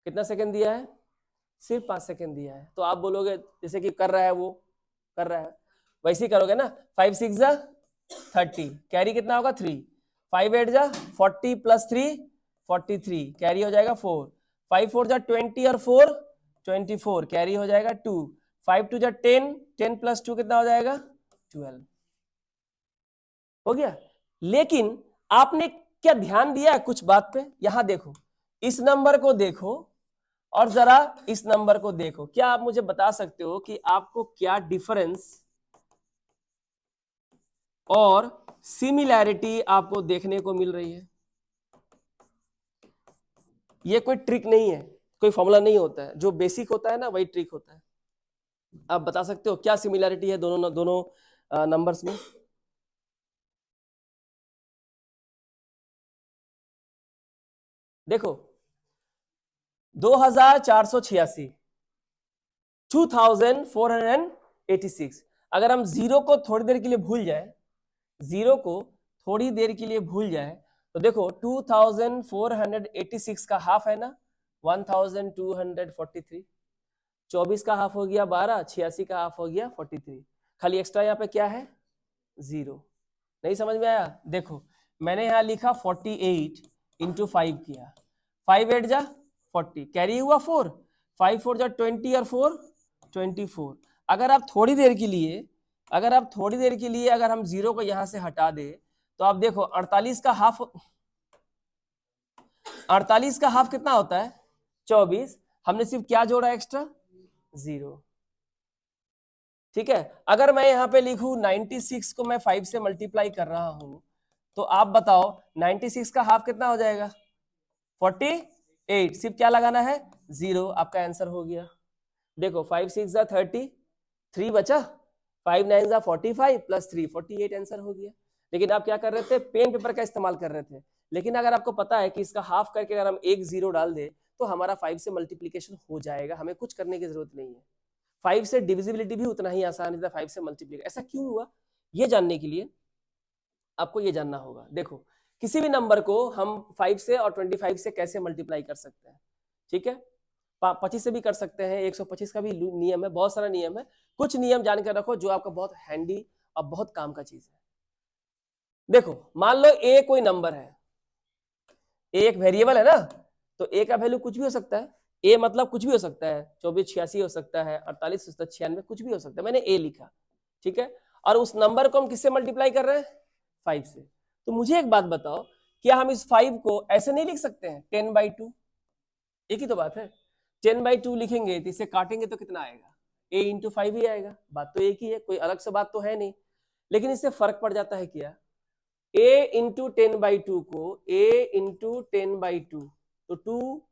कितना सेकंड दिया है, सिर्फ 5 सेकंड दिया है, तो आप बोलोगे जैसे कि कर रहा है वो कर रहा है, वैसे ही करोगे ना, 5 6 जा 30, कैरी कितना होगा 3, 5 8 जा 40 + 3 43, कैरी हो जाएगा 4, 5 4 जा 20 और 4 24, कैरी हो जाएगा 2, 5 2 जा 10, 10 + 2 कितना हो जाएगा 12, हो गया। लेकिन आपने क्या ध्यान दिया है कुछ बात पे, यहां देखो, इस नंबर को देखो और जरा इस नंबर को देखो, क्या आप मुझे बता सकते हो कि आपको क्या डिफरेंस और सिमिलैरिटी आपको देखने को मिल रही है। ये कोई ट्रिक नहीं है, कोई फॉर्मूला नहीं होता है, जो बेसिक होता है ना वही ट्रिक होता है। आप बता सकते हो क्या सिमिलैरिटी है दोनों नंबर्स में। देखो 2486, 2486, अगर हम जीरो को थोड़ी देर के लिए भूल जाए, जीरो को थोड़ी देर के लिए भूल जाए तो देखो 2486 का हाफ है ना 1243, 24 का हाफ हो गया 12, 86 का हाफ हो गया 43, खाली एक्स्ट्रा यहाँ पे क्या है 0। नहीं समझ में आया, देखो मैंने यहाँ लिखा 48 × 5 किया, 5 8 जा 40, कैरी हुआ 4, 5 4 जा 20 और 4 24। अगर आप थोड़ी देर के लिए अगर हम जीरो को यहां से हटा दे तो आप देखो 48 का हाफ कितना होता है 24, हमने सिर्फ क्या जोड़ा एक्स्ट्रा 0। ठीक है, अगर मैं यहाँ पे लिखूं 96 को मैं 5 से मल्टीप्लाई कर रहा हूं तो आप बताओ 96 का हाफ कितना हो जाएगा 48, सिर्फ क्या लगाना है 0, आपका आंसर हो गया। देखो 5 6 जा 30, 3 बचा, 5 9 जा 45 + 3 48, आंसर हो गया। लेकिन आप क्या कर रहे थे, पेन पेपर का इस्तेमाल कर रहे थे, लेकिन अगर आपको पता है कि इसका हाफ करके अगर हम एक 0 डाल दे तो हमारा 5 से मल्टीप्लीकेशन हो जाएगा, हमें कुछ करने की जरूरत नहीं है। 5 से डिविजिबिलिटी भी उतना ही आसान है 5 से मल्टीप्लीकेशन। ऐसा क्यों हुआ, ये जानने के लिए आपको ये जानना होगा। देखो किसी भी नंबर को हम 5 से और 25 से कैसे मल्टीप्लाई कर सकते हैं, ठीक है, 25 से भी कर सकते हैं, 125 का भी नियम है, बहुत सारा नियम है। कुछ नियम जान कर रखो जो आपका बहुत हैंडी और बहुत काम का चीज है। देखो मान लो ए कोई नंबर है, ए एक वेरिएबल है ना, तो ए का वैल्यू कुछ भी हो सकता है। ए मतलब कुछ भी हो सकता है, 24 86 हो सकता है, 48 96 कुछ भी हो सकता है, मैंने ए लिखा, ठीक है, और उस नंबर को हम किससे मल्टीप्लाई कर रहे हैं, 5 से। तो मुझे एक बात बताओ, क्या हम इस 5 को ऐसे नहीं लिख सकते हैं 10/2? एक ही तो बात है, 10/2 लिखेंगे तो इसे काटेंगे तो कितना आएगा, a इंटू 5 ही आएगा। बात तो एक ही है, कोई अलग से बात तो है नहीं, लेकिन इससे फर्क पड़ जाता है क्या, a इंटू 10/2 को a इंटू 10/2, तो 2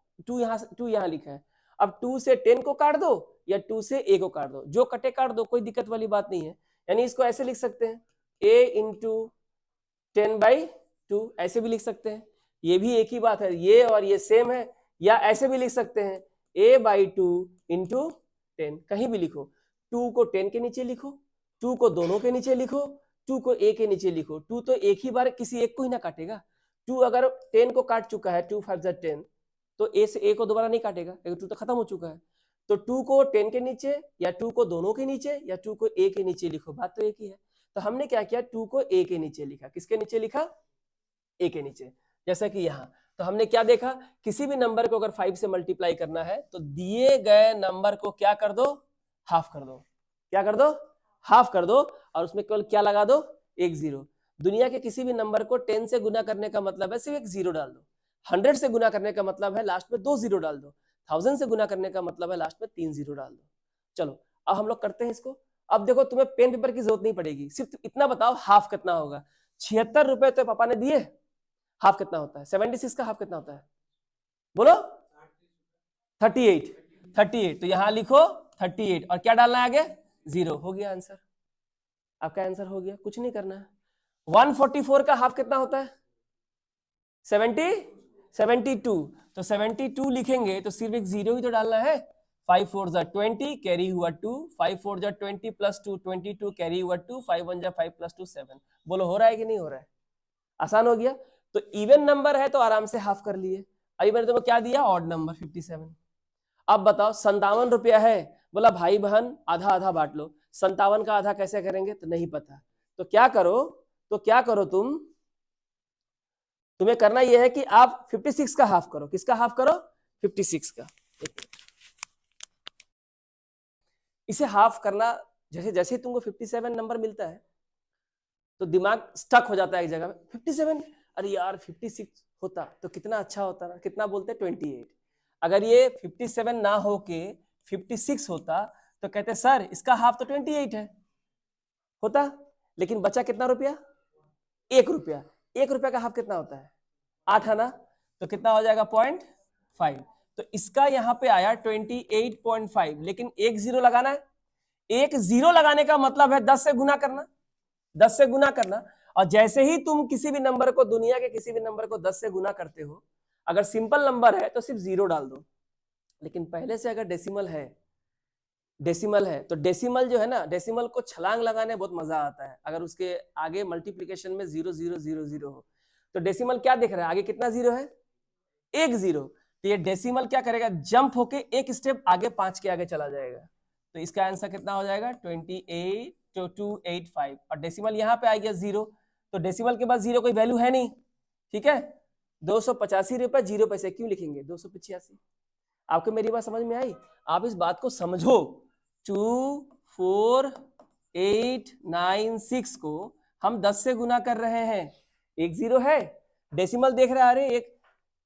यहाँ लिखा है, अब 2 से 10 को काट दो या 2 से a को काट दो, जो कटे काट दो, कोई दिक्कत वाली बात नहीं है। यानी इसको ऐसे लिख सकते हैं a इंटू 10/2, ऐसे भी लिख सकते हैं, ये भी एक ही बात है, ये और ये सेम है। या ऐसे भी लिख सकते हैं a/2 इंटू 10, कहीं भी लिखो, 2 को 10 के नीचे लिखो, 2 को दोनों के नीचे लिखो, 2 को a के नीचे लिखो। 2 तो एक ही बार किसी एक को ही ना काटेगा, 2 अगर 10 को काट चुका है, 2 5 10, तो a से a को दोबारा नहीं काटेगा क्योंकि 2 तो खत्म हो चुका है। तो 2 को 10 के नीचे या 2 को दोनों के नीचे या 2 को a के नीचे लिखो, बात तो एक ही है। तो हमने क्या किया, 2 को a के नीचे लिखा, किसके नीचे लिखा, a के नीचे। जैसा कि यहाँ तो हमने क्या देखा, किसी भी नंबर को अगर 5 से मल्टीप्लाई करना है तो दिए गए नंबर को क्या कर दो, हाफ कर दो। क्या कर दो, हाफ कर दो, और उसमें केवल क्या लगा दो, एक जीरो। दुनिया के किसी भी नंबर को 10 से गुना करने का मतलब है सिर्फ एक जीरो डाल दो, 100 से गुना करने का मतलब है लास्ट में 2 जीरो डाल दो, 1000 से गुना करने का मतलब है लास्ट में 3 जीरो डाल दो। चलो अब हम लोग करते हैं इसको। अब देखो तुम्हें पेन पेपर की जरूरत नहीं पड़ेगी, सिर्फ इतना बताओ हाफ कितना होगा। 76 रुपए तो पापा ने दिए, हाफ कितना होता है, 76 का हाफ कितना होता है, बोलो, 38। तो यहां लिखो 38 और क्या डालना है आगे, जीरो। हो गया आंसर, आपका आंसर हो गया, कुछ नहीं करना है। 144 का हाफ कितना होता है, 72। तो 72 लिखेंगे तो सिर्फ एक जीरो ही तो डालना है। 5 4 जा 20 कैरी हुआ 2, 5 4 जा 20 प्लस 2 22 कैरी हुआ 2, 5 1 जा 5 प्लस 2 7। बोलो हो रहा है कि नहीं हो रहा है, आसान हो गया। तो इवन नंबर है तो आराम से हाफ कर लिए। अभी मैंने तुम्हें क्या दिया, ऑड नंबर 57। अब बताओ 57 रुपया है, बोला भाई बहन आधा आधा बांट लो। 57 का आधा कैसे करेंगे, तो नहीं पता, तो क्या करो तुम्हें करना यह है कि आप 56 का हाफ करो। किसका हाफ करो, 56 का। इसे हाफ करना, जैसे जैसे तुमको 57 नंबर मिलता है तो दिमाग स्टक हो जाता है एक जगह में, 57, अरे यार 56 होता तो कितना अच्छा होता ना, कितना बोलते 28। अगर ये 57 ना हो के 56 होता तो कहते सर इसका हाफ तो 28 है, होता। लेकिन बचा कितना रुपया, 1 रुपया। 1 रुपया का हाफ कितना होता है, 8 है ना, तो कितना हो जाएगा 0.5। तो इसका यहाँ पे आया 28.5, लेकिन एक जीरो लगाना है। एक जीरो लगाने का मतलब है 10 से गुना करना, 10 से गुना करना। और जैसे ही तुम किसी भी नंबर को, दुनिया के किसी भी नंबर को 10 से गुना करते हो, अगर सिंपल नंबर है तो सिर्फ जीरो डाल दो, लेकिन पहले से अगर डेसिमल है तो डेसिमल जो है ना, डेसिमल को छलांग लगाने बहुत मजा आता है। अगर उसके आगे मल्टीप्लिकेशन में 0 0 0 0 हो, तो डेसिमल क्या दिख रहा है, आगे कितना जीरो है, एक जीरो। तो ये डेसिमल क्या करेगा, जंप होके एक स्टेप आगे 5 के आगे चला जाएगा। तो इसका आंसर कितना हो जाएगा 28.285। और डेसिमल यहाँ पे आ गया जीरो, तो डेसिमल के बाद जीरो कोई वैल्यू है नहीं, ठीक है। 285 रुपए 0 पैसे क्यों लिखेंगे, 285। आपको मेरी बात समझ में आई, आप इस बात को समझो। 24896 को हम 10 से गुना कर रहे हैं, एक जीरो है, डेसिमल देख रहे हैं, अरे एक,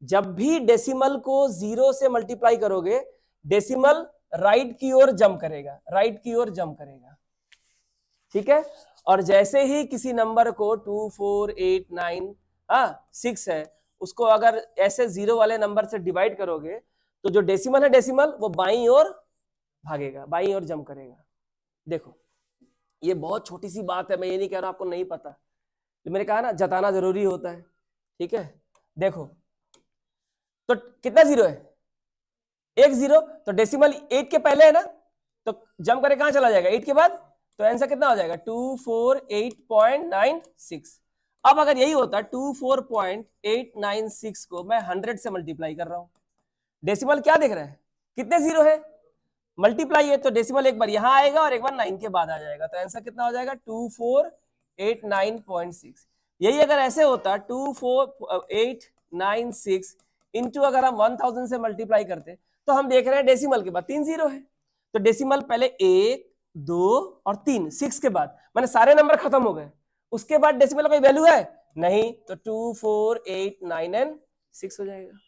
जब भी डेसिमल को जीरो से मल्टीप्लाई करोगे, डेसिमल राइट की ओर जंप करेगा, राइट की ओर जंप करेगा, ठीक है। और जैसे ही किसी नंबर को 24896 है, उसको अगर ऐसे जीरो वाले नंबर से डिवाइड करोगे तो जो डेसिमल है, डेसिमल वो बाईं ओर भागेगा, बाईं ओर जंप करेगा। देखो ये बहुत छोटी सी बात है, मैं ये नहीं कह रहा आपको नहीं पता, तो मैंने कहा ना जताना जरूरी होता है, ठीक है। देखो तो कितना जीरो है, एक जीरो, तो डेसिमल 8 के पहले है ना, तो जंप करे कहां चला जाएगा, 8 के बाद तो आंसर कितना हो जाएगा 248.96। अब अगर यही होता 24.896 को मैं 100 से मल्टीप्लाई कर रहा हूं, डेसिमल क्या दिख रहा है, कितने जीरो है, मल्टीप्लाई है, तो डेसिमल एक बार यहां आएगा और एक बार 9 के बाद आ जाएगा, तो आंसर कितना हो जाएगा 2489.6। यही अगर ऐसे होता 24896 इंटू अगर हम 1000 से मल्टीप्लाई करते तो हम देख रहे हैं डेसिमल के बाद 3 जीरो है, तो डेसिमल पहले 1 2 और 3, 6 के बाद मैंने सारे नंबर खत्म हो गए, उसके बाद डेसिमल कोई वैल्यू है नहीं, तो 24896 हो जाएगा।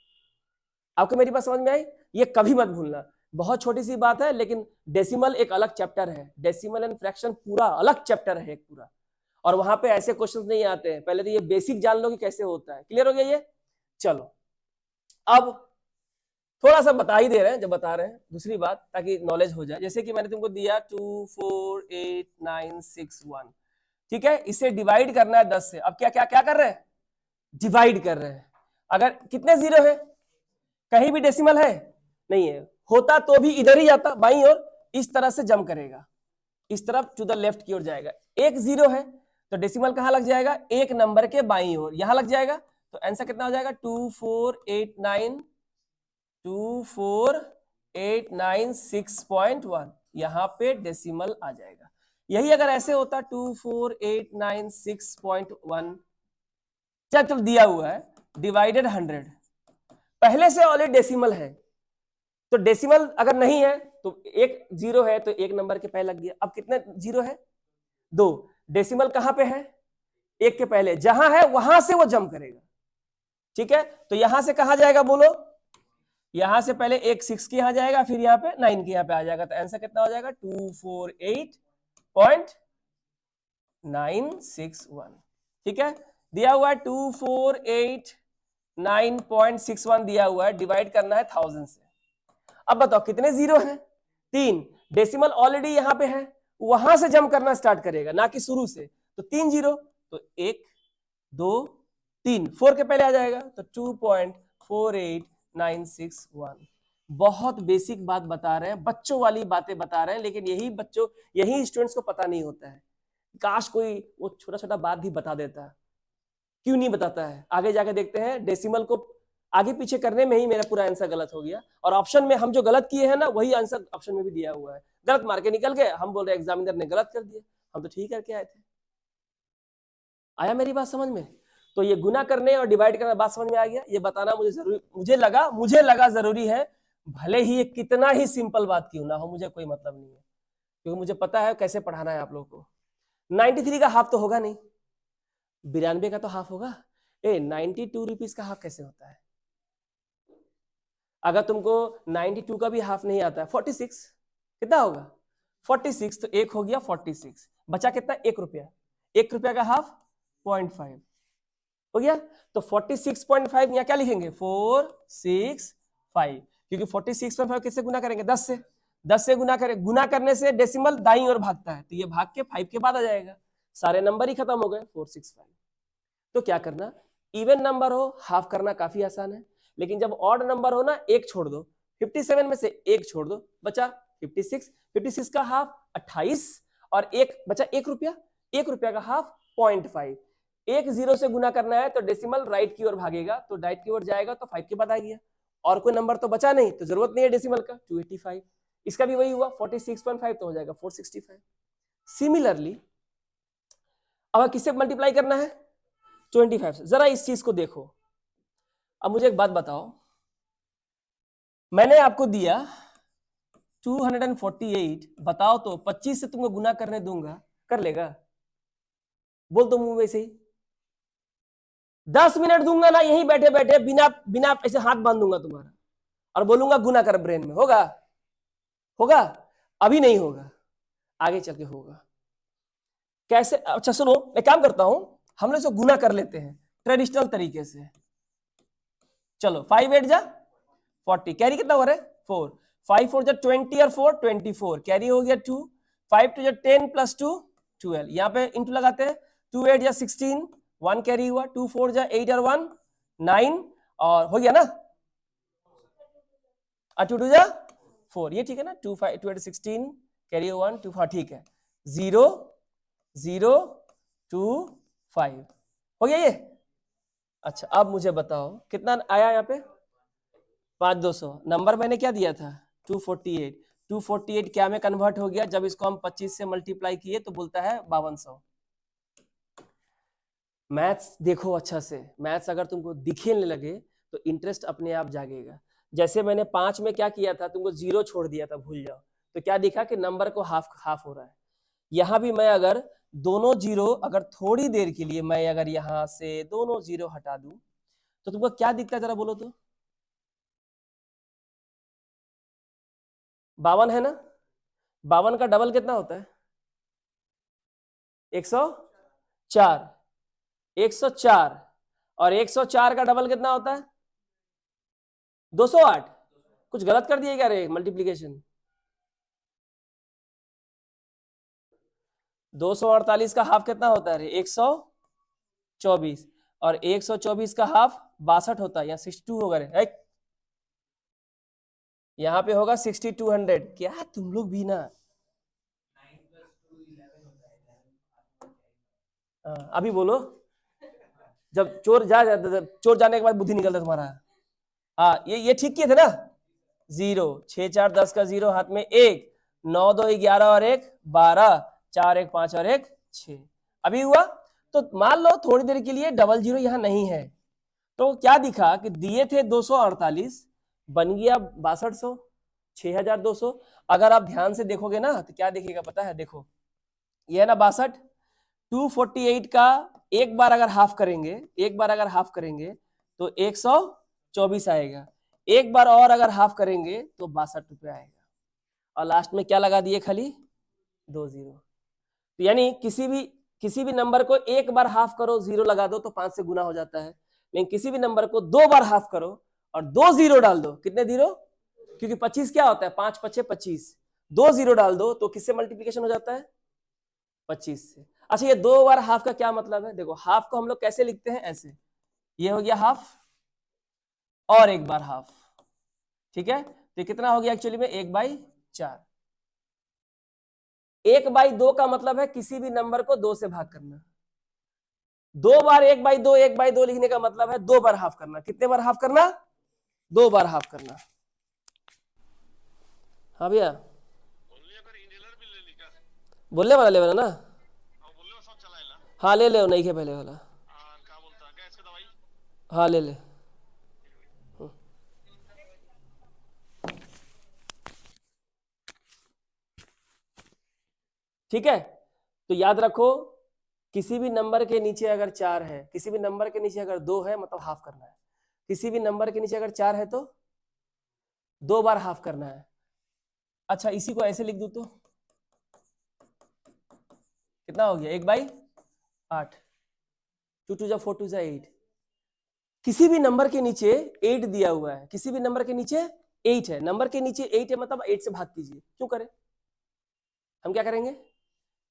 आपको मेरी बात समझ में आई? ये कभी मत भूलना, बहुत छोटी सी बात है, लेकिन डेसिमल एक अलग चैप्टर है, डेसिमल एंड फ्रैक्शन पूरा अलग चैप्टर है एक पूरा, और वहां पे ऐसे क्वेश्चंस नहीं आते हैं, पहले तो ये बेसिक जान लो कि कैसे होता है। क्लियर हो गया ये? चलो अब थोड़ा सा बता ही दे रहे हैं, जब बता रहे हैं दूसरी बात, ताकि नॉलेज हो जाए। जैसे कि मैंने तुमको दिया 248961, ठीक है, इसे डिवाइड करना है 10 से। अब क्या क्या क्या कर रहे हैं, डिवाइड कर रहे हैं। अगर कितने जीरो है, कहीं भी डेसिमल है नहीं है, होता तो भी इधर ही जाता बाईं ओर, इस तरह से जंप करेगा, इस तरफ टू द लेफ्ट की ओर जाएगा। एक जीरो है तो डेसिमल कहां लग जाएगा, एक नंबर के बाईं ओर यहां लग जाएगा, तो आंसर कितना हो जाएगा 24896.1, यहां पे डेसिमल आ जाएगा। यही अगर ऐसे होता 24896.1, चलो दिया हुआ है डिवाइडेड 100, पहले से ऑलरेडी डेसिमल है, तो डेसिमल अगर नहीं है तो एक जीरो है तो एक नंबर के पहले लग गया। अब कितने जीरो है, 2, डेसिमल कहां पे है, एक के पहले, जहां है वहां से वो जंप करेगा, ठीक है, तो यहां से कहां जाएगा बोलो, यहां से पहले एक 6 के यहां जाएगा, फिर यहां पे 9 के यहां पे आ जाएगा, तो आंसर कितना हो जाएगा 248.961, ठीक है, दिया हुआ है 248.961 दिया हुआ है, डिवाइड करना है 1000 से। अब बताओ कितने जीरो हैं, 3, डेसिमल ऑलरेडी यहां पे है, वहां से जंप करना स्टार्ट करेगा, ना कि शुरू से, तो 3 जीरो, तो 1 2 3, 4 के पहले आ जाएगा, तो 2.48961। बहुत बेसिक बात बता रहे हैं, बच्चों वाली बातें बता रहे हैं, लेकिन यही स्टूडेंट्स को पता नहीं होता है। काश कोई वो छोटा छोटा बात भी बता देता है, क्यों नहीं बताता है। आगे जाके देखते हैं, डेसिमल को आगे पीछे करने में ही मेरा पूरा आंसर गलत हो गया, और ऑप्शन में हम जो गलत किए हैं ना, वही आंसर ऑप्शन में भी दिया हुआ है, गलत मार के निकल गए, हम बोल रहे एग्जामिनर ने गलत कर दिया, हम तो ठीक करके आए थे। आया मेरी बात समझ में? तो ये गुना करने और डिवाइड करना बात समझ में आ गया, ये बताना मुझे जरूरी, मुझे लगा जरूरी है, भले ही ये कितना ही सिंपल बात क्यों ना हो, मुझे कोई मतलब नहीं है, क्योंकि मुझे पता है कैसे पढ़ाना है आप लोगों को। 93 का हाफ तो होगा नहीं, 92 का तो हाफ होगा। 92 रुपीज का हाफ कैसे होता है? अगर तुमको 92 का भी हाफ नहीं आता है, 46 कितना होगा, 46, तो एक हो गया 46, बचा कितना, 1 रुपया, 1 रुपया का हाफ 0.5 हो गया, तो 46.5 यहाँ क्या लिखेंगे 465, क्योंकि 46.5 किससे गुना करेंगे, 10 से, 10 से गुना करें, गुना करने से डेसिमल दाईं ओर भागता है, तो ये भाग के 5 के बाद आ जाएगा, सारे नंबर ही खत्म हो गए, 465। तो क्या करना, इवन नंबर हो हाफ करना काफी आसान है, लेकिन जब ऑड नंबर हो ना, एक छोड़ दो, 57 में से एक छोड़ दो, बचा 56, 56 का हाफ 28, और एक बचा 1 रुपया, 1 रुपया का हाफ 0.5, एक जीरो से गुना करना है तो डेसिमल राइट की ओर भागेगा, तो राइट की ओर जाएगा तो 5 के बाद आ गया, और कोई नंबर तो बचा नहीं, तो जरूरत नहीं है डेसिमल का, 285, इसका भी वही हुआ 46.5, तो हो जाएगा 465। सिमिलरली अब किससे मल्टीप्लाई करना है, 25 से। जरा इस चीज को देखो, अब मुझे एक बात बताओ, मैंने आपको दिया 248, बताओ तो 25 से तुमको गुना करने दूंगा, कर लेगा, बोल तो मुंह वैसे ही, 10 मिनट दूंगा ना यहीं बैठे बैठे, बिना बिना ऐसे हाथ बांध दूंगा तुम्हारा, और बोलूंगा गुना कर ब्रेन में, होगा? होगा? अभी नहीं होगा, आगे चल के होगा। कैसे? अच्छा सुनो, मैं काम करता हूं, हम लोग गुना कर लेते हैं ट्रेडिशनल तरीके से। चलो 5 8 जा 40, कैरी कितना हो रहा है 4, 5 4 जा 20 और 4 24, कैरी हो गया 2, 5 2 जा 10 प्लस 2 12, यहाँ पे इंटू लगाते हैं, 2 8 जा 16, 1 कैरी हुआ, 2 4 जा 8 और 1 9, और हो गया ना, 2 2 जा 4, ये ठीक है ना, 2 5 2 8 16 कैरी 1 2 4, ठीक है। 0 0 2 5 हो गया ये। अच्छा अब मुझे बताओ कितना आया यहाँ पे 5200। नंबर मैंने क्या दिया था 248। 248 क्या में कन्वर्ट हो गया जब इसको हम 25 से मल्टीप्लाई किए तो बोलता है 5200। मैथ्स देखो अच्छा से, मैथ्स अगर तुमको दिखने लगे तो इंटरेस्ट अपने आप जागेगा। जैसे मैंने 5 में क्या किया था, तुमको 0 छोड़ दिया था, भूल जाओ, तो क्या दिखा कि नंबर को हाफ हाफ हो रहा है। यहां भी मैं अगर दोनों जीरो अगर थोड़ी देर के लिए मैं अगर यहां से दोनों जीरो हटा दूं तो तुमको क्या दिखता है जरा बोलो तो 52 है ना। 52 का डबल कितना होता है 104। 104 और 104 का डबल कितना होता है 208। कुछ गलत कर दिए क्या रे मल्टीप्लीकेशन। 248 का हाफ कितना होता है रे 124 और 124 का हाफ 62 होता है, यहाँ 62 होगा रे। यहाँ पे होगा 6200। क्या तुम लोग भी ना अभी बोलो, जब चोर चोर जाने के बाद बुद्धि निकलता तुम्हारा। हाँ ये ठीक किए थे ना। 0 6 4 10 का 0 हाथ में 1 9 2 11 और 1 12 4 1 5 और 1 6 अभी हुआ। तो मान लो थोड़ी देर के लिए डबल जीरो यहाँ नहीं है तो क्या दिखा कि दिए थे 248 बन गया 6200 6200। अगर आप ध्यान से देखोगे ना तो क्या दिखेगा पता है, देखो ये है ना 62। 248 का एक बार अगर हाफ करेंगे, एक बार अगर हाफ करेंगे तो 124 आएगा, एक बार और अगर हाफ करेंगे तो 62 रुपये आएगा और लास्ट में क्या लगा दिए खाली 2 जीरो। तो यानी किसी भी नंबर को एक बार हाफ करो जीरो लगा दो तो 5 से गुना हो जाता है, लेकिन किसी भी नंबर को 2 बार हाफ करो और 2 जीरो डाल दो। कितने जीरो, क्योंकि 25 क्या होता है 5 5 25, 2 जीरो डाल दो तो किससे मल्टीप्लिकेशन हो जाता है 25 से। अच्छा ये 2 बार हाफ का क्या मतलब है, देखो हाफ को हम लोग कैसे लिखते हैं ऐसे, ये हो गया हाफ और एक बार हाफ, ठीक है। तो कितना हो गया एक्चुअली में 1/4। 1/2 का मतलब है किसी भी नंबर को 2 से भाग करना। 2 बार 1/2 1/2 लिखने का मतलब है 2 बार हाफ करना। कितने बार हाफ करना 2 बार हाफ करना। हाँ भैया बोलने वाला ले वाला ना, हाँ ले ले नहीं के पहले वाला, हाँ ले ले। ठीक है तो याद रखो किसी भी नंबर के नीचे अगर 4 है, किसी भी नंबर के नीचे अगर 2 है मतलब हाफ करना है, किसी भी नंबर के नीचे अगर 4 है तो 2 बार हाफ करना है। अच्छा इसी को ऐसे लिख दूं तो कितना हो गया 1/8। 2 2 जा 4 2 जा 8। किसी भी नंबर के नीचे 8 दिया हुआ है, किसी भी नंबर के नीचे 8 है, नंबर के नीचे 8 है मतलब 8 से भाग कीजिए। क्यों करें, हम क्या करेंगे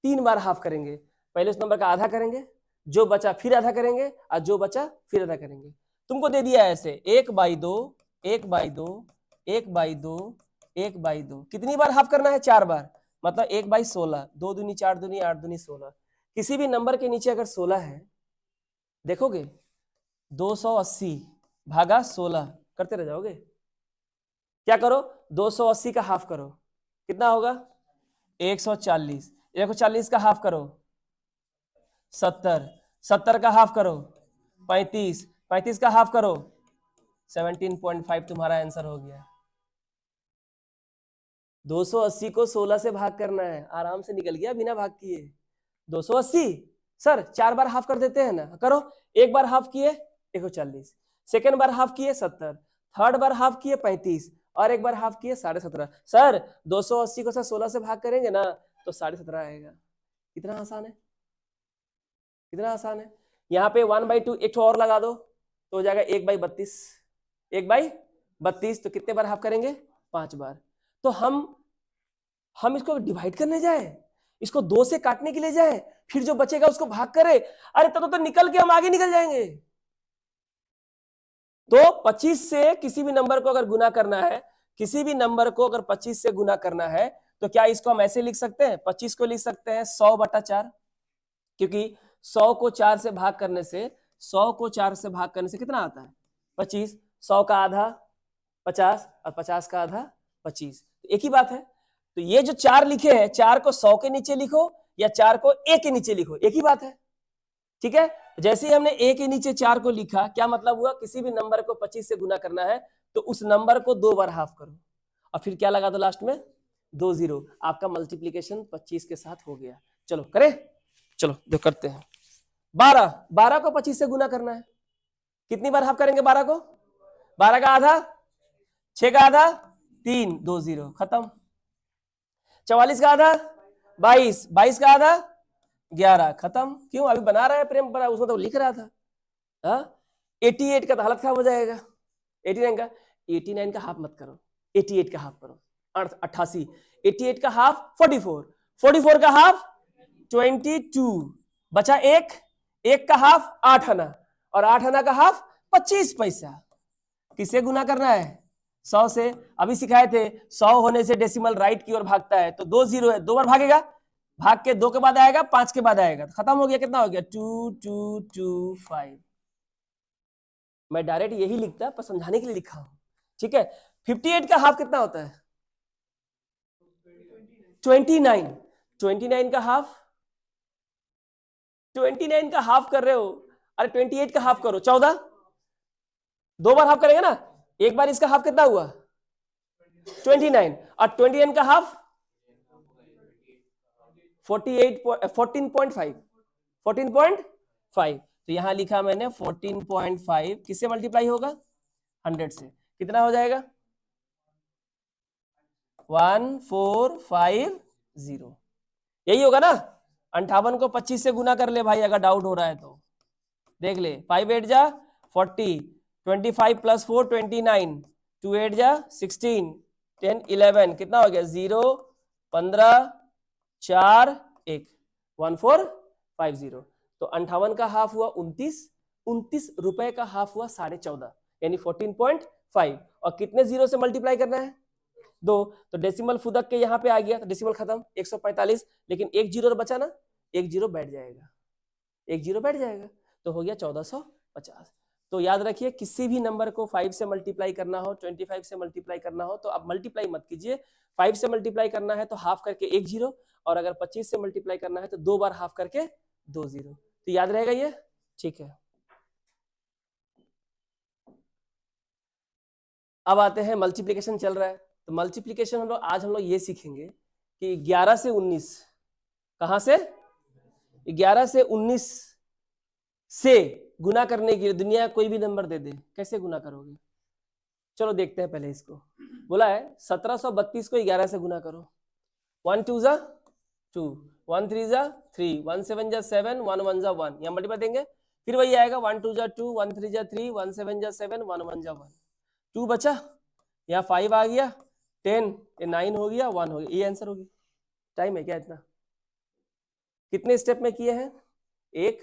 3 बार हाफ करेंगे। पहले उस नंबर का आधा करेंगे, जो बचा फिर आधा करेंगे और जो बचा फिर आधा करेंगे। तुमको दे दिया ऐसे 1/2 1/2 1/2 1/2। कितनी बार हाफ करना है 4 बार, मतलब 1/16। 2 दूनी 4 दूनी 8 दूनी 16। किसी भी नंबर के नीचे अगर 16 है, देखोगे 280 भागा 16 करते रह जाओगे। क्या करो 280 का हाफ करो, कितना होगा 140। 140 का हाफ करो 70। 70 का हाफ करो 35। 35 का हाफ करो 17.5। तुम्हारा आंसर हो गया। 280 को 16 से भाग करना है, आराम से निकल गया बिना भाग किए। 280 सर 4 बार हाफ कर देते हैं ना, करो। एक बार हाफ किए 140, सेकेंड बार हाफ किए 70, थर्ड बार हाफ किए 35 और एक बार हाफ किए 17.5। सर 280 को सर 16 से भाग करेंगे ना तो 17.5 आएगा। कितना आसान है, कितना आसान है। यहाँ पे 1/2 एक और लगा दो तो हो जाएगा 1/32। 1/32 तो कितने बार हाफ करेंगे 5 बार। तो हम इसको डिवाइड करने जाए, इसको 2 से काटने के लिए जाए, फिर जो बचेगा उसको भाग करे, अरे तो निकल के हम आगे निकल जाएंगे। तो 25 से किसी भी नंबर को अगर गुना करना है, किसी भी नंबर को अगर 25 से गुना करना है तो क्या इसको हम ऐसे लिख सकते हैं, 25 को लिख सकते हैं 100/4, क्योंकि 100 को 4 से भाग करने से 100 को 4 से भाग करने से कितना आता है 25, 100 का आधा 50 और 50 का आधा 25, तो एक ही बात है। तो ये जो 4 लिखे हैं, 4 को 100 के नीचे लिखो या 4 को a के नीचे लिखो, एक ही बात है, ठीक है। जैसे ही हमने a के नीचे 4 को लिखा, क्या मतलब हुआ, किसी भी नंबर को 25 से गुना करना है तो उस नंबर को 2 बार हाफ करो और फिर क्या लगा दो लास्ट में 2 0, आपका मल्टीप्लीकेशन 25 के साथ हो गया। चलो करें, चलो जो करते हैं 12 को 25 से गुना करना है, कितनी बार हाफ करेंगे 12 को, 12 का आधा 6 का आधा 3, 2 0 खत्म। 44 का आधा 22, 22 का आधा 11 खत्म। क्यों, अभी बना रहा है प्रेम बना, उसमें तो लिख रहा था। 88 का तो हालत खराब हो जाएगा, 89 का हाफ मत करो, 88 का हाफ करो 88, 88 का हाफ 44, 44 का हाफ 22, बचा एक का हाफ 8 आना और 8 आना का हाफ 25 पैसा। किससे गुना करना है, 100 से। अभी सिखाए थे 100 होने से डेसिमल राइट की ओर भागता है, तो 2 0 है, 2 बार भागेगा, भाग के 2 के बाद आएगा 5 के बाद आएगा, तो खत्म हो गया। कितना हो गया 2 2 2 5। मैं डायरेक्ट यही लिखता पर समझाने के लिए लिखा हूं, ठीक है। 58 का हाफ कितना होता है 29, 29 का हाफ, 29 का हाफ कर रहे हो, अरे 28 का हाफ करो 14, 2 बार हाफ करेंगे ना, एक बार इसका हाफ कितना हुआ 29 और 29 का हाफ 14.5, तो यहां लिखा मैंने 14.5 किससे मल्टीप्लाई होगा 100 से, कितना हो जाएगा 1450, यही होगा ना। 58 को 25 से गुना कर ले भाई, अगर डाउट हो रहा है तो देख ले, 5 8 जा 40, 25 + 4 29, 2 8 जा 16, 10 11 कितना हो गया 0 15 4 1 1450। तो 58 का हाफ हुआ 29 रुपए का हाफ हुआ 14.5 यानी 14.5, और कितने जीरो से मल्टीप्लाई करना है 2, तो डेसिमल फुदक के यहाँ पे आ गया, तो डेसिमल खत्म 145, लेकिन एक जीरो बचा ना, एक जीरो बैठ जाएगा, एक जीरो बैठ जाएगा, तो हो गया 1450। तो याद रखिए किसी भी नंबर को 5 से मल्टीप्लाई करना हो, 25 से मल्टीप्लाई करना हो, तो आप मल्टीप्लाई मत कीजिए, 5 से मल्टीप्लाई करना है तो हाफ करके एक जीरो, और अगर 25 से मल्टीप्लाई करना है तो 2 बार हाफ करके 2 जीरो, तो याद रहेगा ये, ठीक है। अब आते हैं मल्टीप्लिकेशन चल रहा है, तो मल्टीप्लिकेशन आज हम लोग ये सीखेंगे कि 11 से 19, कहां से 11 से 19 से गुना करने के लिए दुनिया कोई भी नंबर दे दे, कैसे गुना करोगे। चलो देखते हैं पहले इसको। बोला है 1732 को 11 से गुना करो, 1 2 जा 2, 1 3 जा 3, 1 7 जा 7, 1 1 जा 1, यहाँ मल्टीप्लाई देंगे, फिर वही आएगा 1 2 जा 2, 1 3 जा 3, 1 7 जा 7, 1 1 जा 1, 2 बचा, यहाँ 5 आ गया, 10, 9 हो गया, 1 हो गया, ये आंसर होगी। टाइम है क्या इतना, कितने स्टेप में किए हैं 1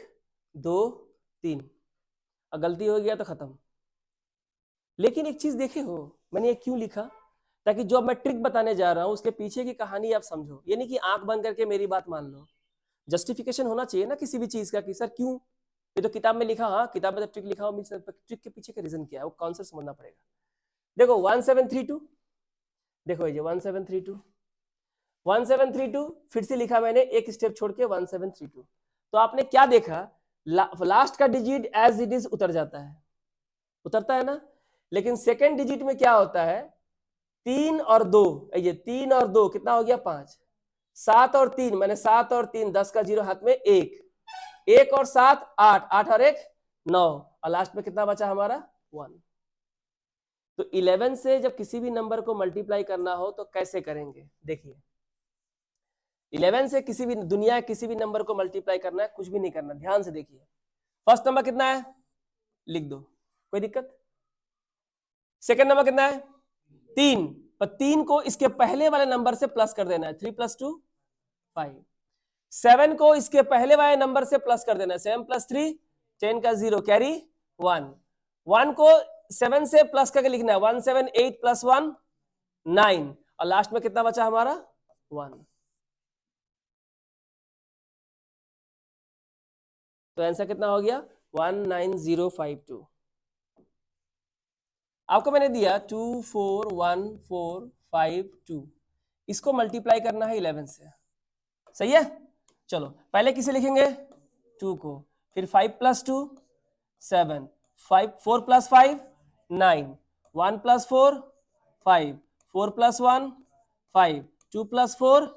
2 3, और गलती हो गया तो खत्म। लेकिन एक चीज देखे हो, मैंने ये क्यों लिखा, ताकि जो मैं ट्रिक बताने जा रहा हूं उसके पीछे की कहानी आप समझो, ये नहीं कि आंख बंद करके मेरी बात मान लो। जस्टिफिकेशन होना चाहिए ना किसी भी चीज का, कि सर क्यों, ये तो किताब में लिखा, हाँ किताब में तो ट्रिक लिखा हो, ट्रिक के पीछे का रीजन क्या है वो कॉन्सेप्ट समझना पड़ेगा। देखो 1732, देखो ये 1732, 1732 फिर से लिखा मैंने एक स्टेप छोड़ के 1732, तो आपने क्या देखा, लास्ट का डिजिट एज इट इज उतर जाता है, उतरता है ना, लेकिन सेकेंड डिजिट में क्या होता है 3 और 2, ये 3 और 2 कितना हो गया 5, 7 और 3 मैंने 7 और 3 10 का जीरो हाथ में 1, 1 और 7 8, 8 और 1 9, और लास्ट में कितना बचा हमारा 1। तो 11 से जब किसी भी नंबर को मल्टीप्लाई करना हो तो कैसे करेंगे, देखिए 11 से किसी भी दुनिया किसी भी नंबर को मल्टीप्लाई करना है, कुछ भी नहीं करना, ध्यान से देखिए। फर्स्ट नंबर कितना है लिख दो, कोई दिक्कत। सेकंड नंबर कितना है 3, पर 3 को इसके पहले वाले नंबर से प्लस कर देना है, 3 + 2 5। 7 को इसके पहले वाले नंबर से प्लस कर देना है, 7 + 3 10 का 0 कैरी 1, 1 को 7 से प्लस करके लिखना है, 1 7 8 + 1 9, और लास्ट में कितना बचा हमारा 1। तो आंसर कितना हो गया 19052। आपको मैंने दिया 241452, इसको मल्टीप्लाई करना है 11 से, सही है। चलो पहले किसे लिखेंगे 2 को, फिर 5 + 2 7, 5 4 + 5 9, 1 + 4 5, 4 + 1 5, 2 + 4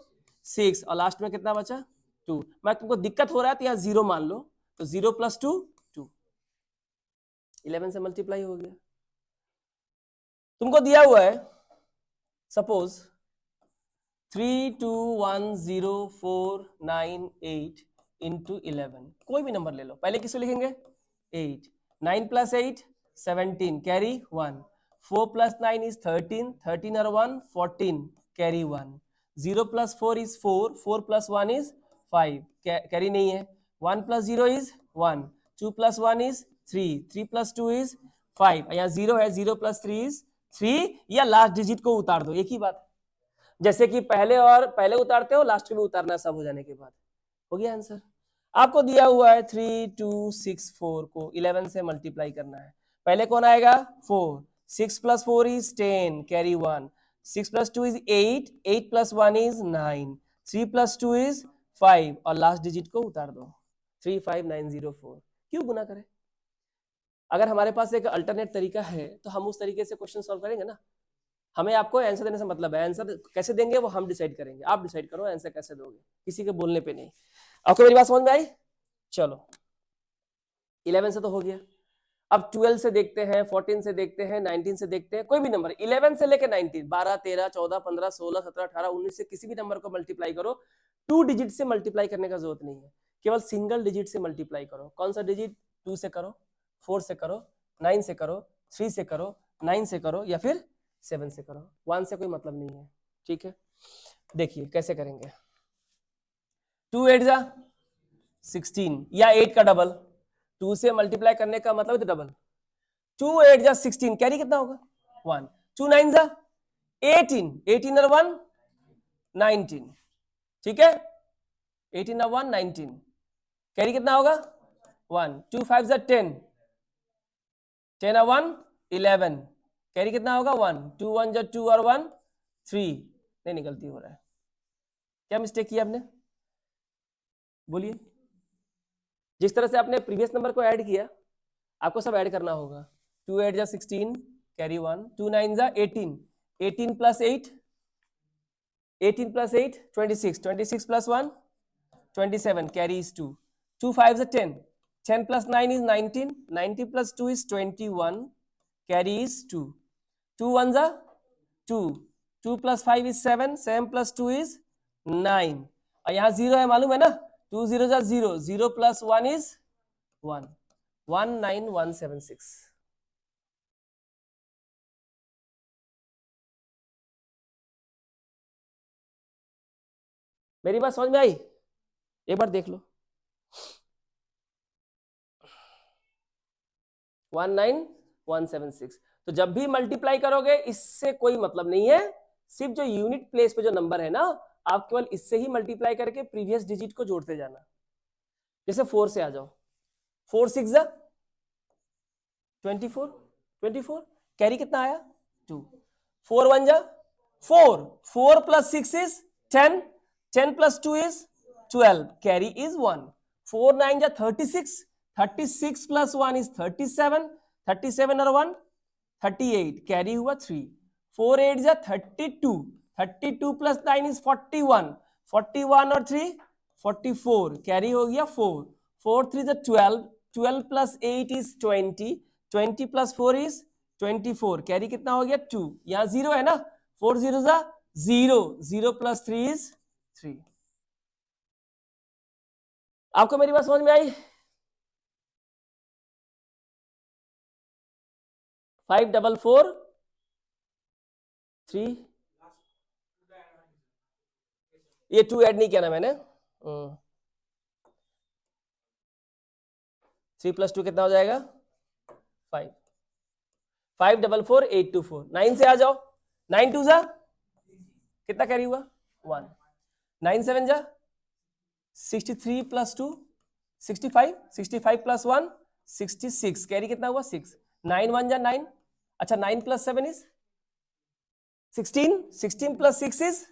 6, और लास्ट में कितना बचा 2। मैं तुमको दिक्कत हो रहा है तो यहाँ 0 मान लो, तो 0 + 2 2, 11 से मल्टीप्लाई हो गया। तुमको दिया हुआ है सपोज 3210,498 इंटू 11, कोई भी नंबर ले लो, पहले किसको लिखेंगे 8, 9 + 8 17 कैरी 1, 4 + 9 is 13, 13 और 1 14 कैरी 1, 0 + 4 is 4, 4 + 1 is 5 कैरी नहीं है, 1 + 0 is 1, 2 + 1 is 3, 3 + 2 is 5, यहाँ 0 है, 0 + 3 is 3, या लास्ट डिजिट को उतार दो, एक ही बात, जैसे कि पहले उतारते हो लास्ट में भी उतारना, सब हो जाने के बाद हो गया आंसर। आपको दिया हुआ है 3264 को 11 से मल्टीप्लाई करना है, पहले कौन आएगा 4, 6 + 4 is 10 carry 1, 6 + 2 is 8, 8 + 1 is 9, 3 + 2 is 5, और लास्ट डिजिट को उतार दो 35904। क्यों गुना करें, अगर हमारे पास एक अल्टरनेट तरीका है तो हम उस तरीके से क्वेश्चन सॉल्व करेंगे ना। हमें आपको आंसर देने से मतलब है, आंसर कैसे देंगे वो हम डिसाइड करेंगे, आप डिसाइड करो आंसर कैसे दोगे, किसी के बोलने पे नहीं। आपको मेरी बात समझ में आई। चलो 11 से तो हो गया, अब 12 से देखते हैं, 14 से देखते हैं, 19 से देखते हैं, कोई भी नंबर 11 से लेकर 19, 12 13 14 15 16 17 18 19 से किसी भी नंबर को मल्टीप्लाई करो, 2 डिजिट से मल्टीप्लाई करने का जरूरत नहीं है, केवल सिंगल डिजिट से मल्टीप्लाई करो। कौन सा डिजिट, 2 से करो, 4 से करो, 9 से करो, 3 से करो, 9 से करो, या फिर 7 से करो, 1 से कोई मतलब नहीं है, ठीक है। देखिए कैसे करेंगे, 2 8 जा 16, या 8 का डबल, 2 से मल्टीप्लाई करने का मतलब है डबल, 2 8 जा 16 कैरी कितना होगा 1, 2 9 जा 18, 18 और 1 19, ठीक है, 18 और 1 19 कैरी कितना होगा 1, 2 5 जा 10, 10 और 1 11 कैरी कितना होगा 1, 2 1 जा 2 और 1 3, नहीं निकलती हो रहा है, क्या मिस्टेक किया आपने बोलिए। जिस तरह से आपने प्रीवियस नंबर को ऐड किया आपको सब ऐड करना होगा, 2 8 जा 16 कैरी 1, 2 9 जा 18, 18 + 8 18 + 8 26, 26 + 1 27 कैरी is 2, 2 5 जा 10, 10 + 9 is 19, 19 + 2 is 21 कैरी is 2, 2 1 जा 2, 2 + 5 is 7, 7 + 2 is 9, और यहाँ 0 है मालूम है ना, 2 0 जा 0, 0 + 1 is 1, 19176। मेरी बात समझ में आई, एक बार देख लो, 19176। तो जब भी मल्टीप्लाई करोगे इससे कोई मतलब नहीं है, सिर्फ जो यूनिट प्लेस पे जो नंबर है ना, आप केवल इससे ही मल्टीप्लाई करके प्रीवियस डिजिट को जोड़ते जाना। जैसे 4 से आ जाओ, 4 6 जा 24, 24 कैरी कितना आया 2, 4 1 जा 4, 4 + 6 is 10, 10 + 2 is 12 कैरी is 1, 4 9 जा 36, 36 + 1 is 37, 37 और 1 38 कैरी हुआ 3, 4 8 जा 32, 32 + 9 is 41, 41 और 3 44 कैरी हो गया 4, 4 3 जा 12, 12 + 8 is 20, 20 + 4 is 24 कैरी कितना हो गया 2, यहाँ 0 है ना, 4 0 जा 0, 0 + 3 is 3। आपको मेरी बात समझ में आई। 5 4 4 3, ये 2 ऐड नहीं किया ना मैंने, 3 + 2 कितना हो जाएगा 5, 5 4 4 8 2 4, 9 से आ जाओ, 9 2 जा कितना कैरी हुआ 1, 9 7 जा 63 प्लस 2 65, 65 प्लस 1 66, कैरी कितना हुआ 6, 9 1 जा 9, अच्छा 9 plus 7 is 16, 16 plus 6 is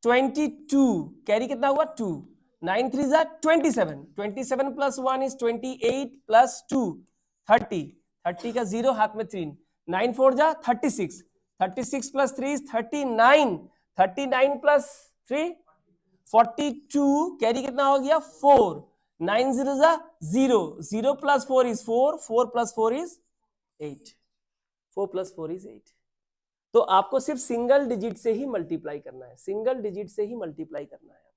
22, carry कितना हुआ 2, 9 3 जा 27, 27 प्लस 1 इज 28 प्लस 2 30, 30 का 0 हाथ में 3, 9 4 जा 36, 36 प्लस 3 इज 39, 39 प्लस 3 42, कैरी कितना हो गया 4, 9 0 जा 0, 0 plus 4 is 4, 4 plus 4 is 8, 4 plus 4 is 8। तो आपको सिर्फ सिंगल डिजिट से ही मल्टीप्लाई करना है, सिंगल डिजिट से ही मल्टीप्लाई करना है आपको,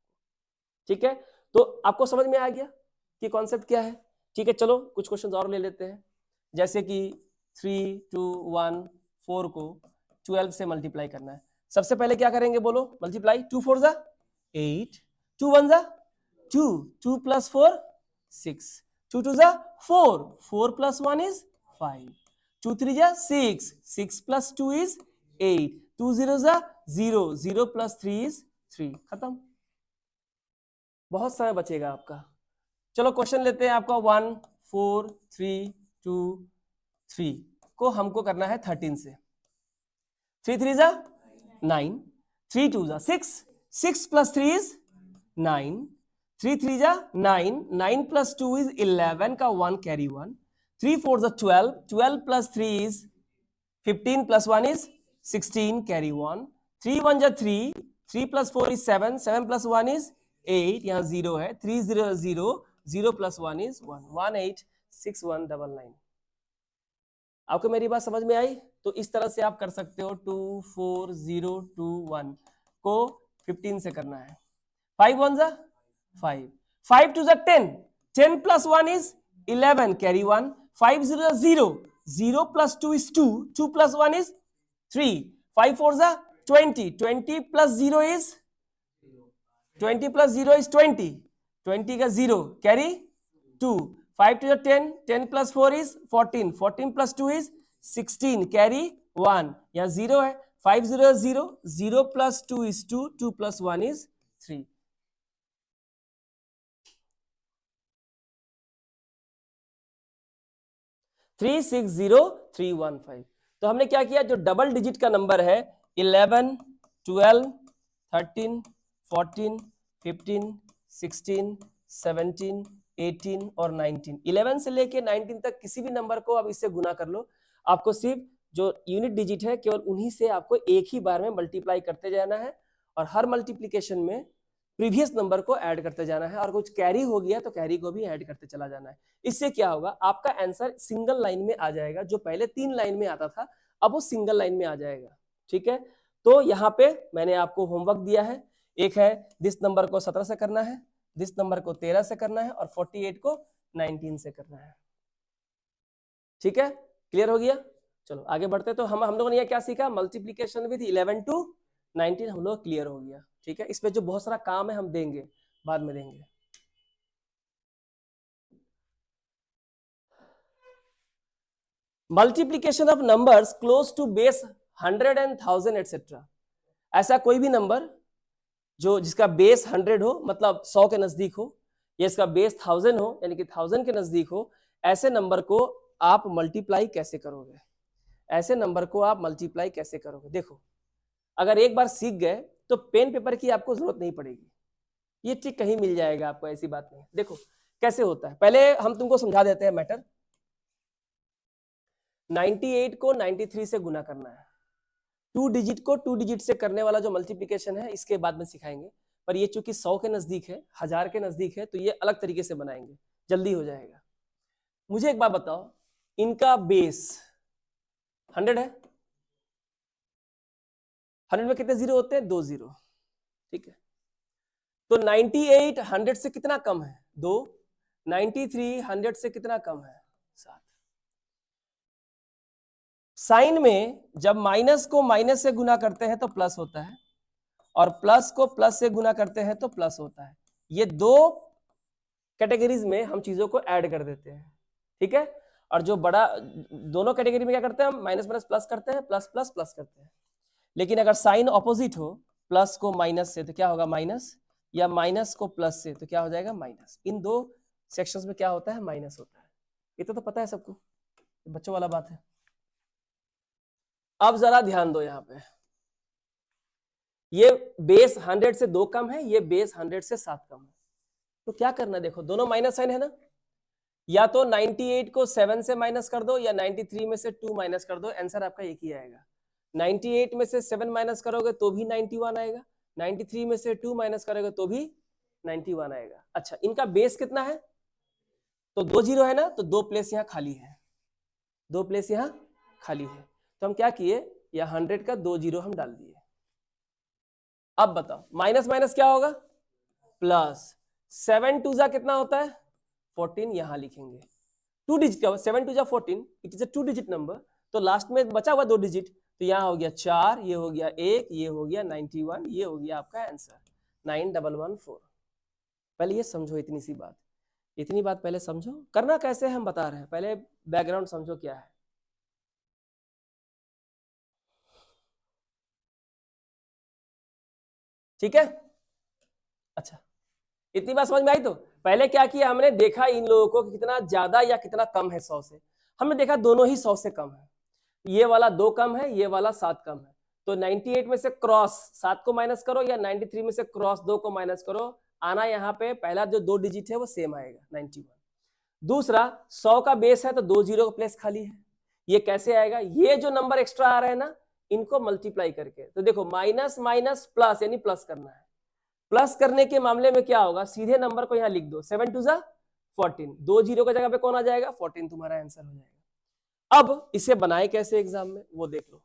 ठीक है। तो आपको समझ में आ गया कि कॉन्सेप्ट क्या है, ठीक है। चलो कुछ क्वेश्चन और ले लेते हैं, जैसे कि 3 2 1 4 को 12 से मल्टीप्लाई करना है। सबसे पहले क्या करेंगे बोलो, मल्टीप्लाई, 2 4 जा 8, 2 1 जा 2, 2 प्लस 4 6, 2 2 जा 4, 4 प्लस 1 इज 5, 2 3 जा 6, 6 प्लस 2 इज 8, 2 0 जा 0, 0 प्लस 3 इज 3, खत्म। बहुत समय बचेगा आपका। चलो क्वेश्चन लेते हैं आपका 1 4 3 2 3 को हमको करना है 13 से। 3 3 जा 9, 3 2 जा 6, 6 प्लस 3 इज 9, 3 3 जा 9, 9 प्लस 2 इज 11 का 1 कैरी 1, 3 4 जा 12, 12 plus 3 is 15 plus 1 is 16 carry 1, 3 1 जा 3, 3 प्लस 4 इज 7, 7 प्लस 1 इज 8, यहाँ 0 है, 3 0 0, 0 प्लस 1 इज 1, 1 8 6 1 9 9। आपको मेरी बात समझ में आई? तो इस तरह से आप कर सकते हो। 2 4 0 2 1 को 15 से करना है। 5 1 जा 5, 5 2 जा 10, 10 plus 1 is 11 carry 1, 5 0 0, 0 plus 2 is 2, 2 plus 1 is 3, 5 4 जा 20, 20 प्लस 0 इज 20 प्लस 0 इज 20, 20 का 0 carry 2, 5 2 10, 10 plus 4 is 14, 14 plus 2 is 16 carry 1, यहाँ 0 है, 5 0 0, 0 plus 2 is 2, 2 plus 1 is 3। Three 6 0 3 1 5। तो हमने क्या किया, जो डबल डिजिट का नंबर है 11 12 13 14 15 16 17 18 और 19, 11 से लेके 19 तक किसी भी नंबर को आप इससे गुना कर लो। आपको सिर्फ जो यूनिट डिजिट है केवल उन्हीं से आपको एक ही बार में मल्टीप्लाई करते जाना है, और हर मल्टीप्लीकेशन में प्रीवियस नंबर को ऐड करते जाना है, और कुछ कैरी हो गया तो कैरी को भी ऐड करते चला जाना है। इससे क्या होगा, आपका आंसर सिंगल लाइन में आ जाएगा। जो पहले 3 लाइन में आता था अब वो सिंगल लाइन में आ जाएगा, ठीक है। तो यहाँ पे मैंने आपको होमवर्क दिया है, एक है दिस नंबर को 17 से करना है, दिस नंबर को 13 से करना है, और 48 को 19 से करना है, ठीक है। क्लियर हो गया? चलो आगे बढ़ते। तो हम लोगों ने ये क्या सीखा, मल्टीप्लीकेशन विद 11 to 19 हम लोग क्लियर हो गया, ठीक है। इसमें जो बहुत सारा काम है हम देंगे, बाद में देंगे। Multiplication of numbers close to base 100 and 1000 etcetera. ऐसा कोई भी नंबर जो जिसका बेस 100 हो, मतलब 100 के नजदीक हो, या इसका बेस 1000 हो यानी कि 1000 के नजदीक हो, ऐसे नंबर को आप मल्टीप्लाई कैसे करोगे, ऐसे नंबर को आप मल्टीप्लाई कैसे करोगे। देखो, अगर एक बार सीख गए तो पेन पेपर की आपको जरूरत नहीं पड़ेगी, ये ट्रिक कहीं मिल जाएगा आपको, ऐसी बात नहीं। देखो कैसे होता है, पहले हम तुमको समझा देते हैं मैटर। 98 को 93 से गुना करना है। 2 डिजिट को 2 डिजिट से करने वाला जो मल्टीप्लिकेशन है इसके बाद में सिखाएंगे, पर ये चूंकि 100 के नजदीक है, 1000 के नजदीक है, तो ये अलग तरीके से बनाएंगे, जल्दी हो जाएगा। मुझे एक बात बताओ, इनका बेस 100 है, 100 में कितने जीरो होते हैं, 2 जीरो, ठीक है। तो 98 100 से कितना कम है, 2, 93 100 से कितना कम है, 7। साइन में जब माइनस को माइनस से गुना करते हैं तो प्लस होता है, और प्लस को प्लस से गुना करते हैं तो प्लस होता है। ये 2 कैटेगरीज में हम चीजों को ऐड कर देते हैं, ठीक है। और जो बड़ा दोनों कैटेगरी में क्या करते हैं, हम माइनस माइनस प्लस करते हैं, प्लस प्लस प्लस करते हैं। लेकिन अगर साइन ऑपोजिट हो, प्लस को माइनस से तो क्या होगा माइनस, या माइनस को प्लस से तो क्या हो जाएगा माइनस। इन दो सेक्शंस में क्या होता है माइनस होता है। ये तो पता है सबको, बच्चों वाला बात है। अब जरा ध्यान दो, यहाँ पे ये बेस 100 से 2 कम है, ये बेस 100 से 7 कम है, तो क्या करना है, देखो दोनों माइनस साइन है ना, या तो 98 को 7 से माइनस कर दो या 93 में से 2 माइनस कर दो, आंसर आपका एक ही आएगा। 98 में से 7 माइनस करोगे तो भी 91 आएगा, 93 में से 2 माइनस करोगे तो भी 91 आएगा। अच्छा, इनका बेस कितना है, तो 2 जीरो है ना, तो 2 प्लेस यहाँ खाली है, 2 प्लेस यहाँ खाली है, तो हम क्या किए, या 100 का 2 जीरो हम डाल दिए। अब बताओ माइनस माइनस क्या होगा प्लस, 7 टू जा कितना होता है 14, यहां लिखेंगे 2 डिजिट का, 7 टू जा 14, it is a 2 digit number, तो लास्ट में बचा हुआ 2 डिजिट, तो यहाँ हो गया 4, ये हो गया 1, ये हो गया 91, ये हो गया आपका आंसर 9114। पहले ये समझो, इतनी सी बात, इतनी बात पहले समझो, करना कैसे हम बता रहे हैं, पहले बैकग्राउंड समझो क्या है। ठीक है, अच्छा इतनी बात समझ में आई। तो पहले क्या किया हमने, देखा इन लोगों को कितना ज्यादा या कितना कम है 100 से, हमने देखा दोनों ही 100 से कम है, ये वाला 2 कम है, ये वाला 7 कम है, तो 98 में से क्रॉस 7 को माइनस करो या 93 में से क्रॉस 2 को माइनस करो, आना यहाँ पे पहला जो 2 डिजिट है वो सेम आएगा 91। दूसरा 100 का बेस है तो 2 जीरो का प्लेस खाली है, ये कैसे आएगा, ये जो नंबर एक्स्ट्रा आ रहे हैं ना इनको मल्टीप्लाई करके, तो देखो माइनस माइनस प्लस यानी प्लस करना है, प्लस करने के मामले में क्या होगा, सीधे नंबर को यहां लिख दो, 7 टू जा 14, 2 जीरो की जगह पे कौन आ जाएगा 14, तुम्हारा आंसर हो जाएगा। अब इसे बनाए कैसे एग्जाम में वो देख लो,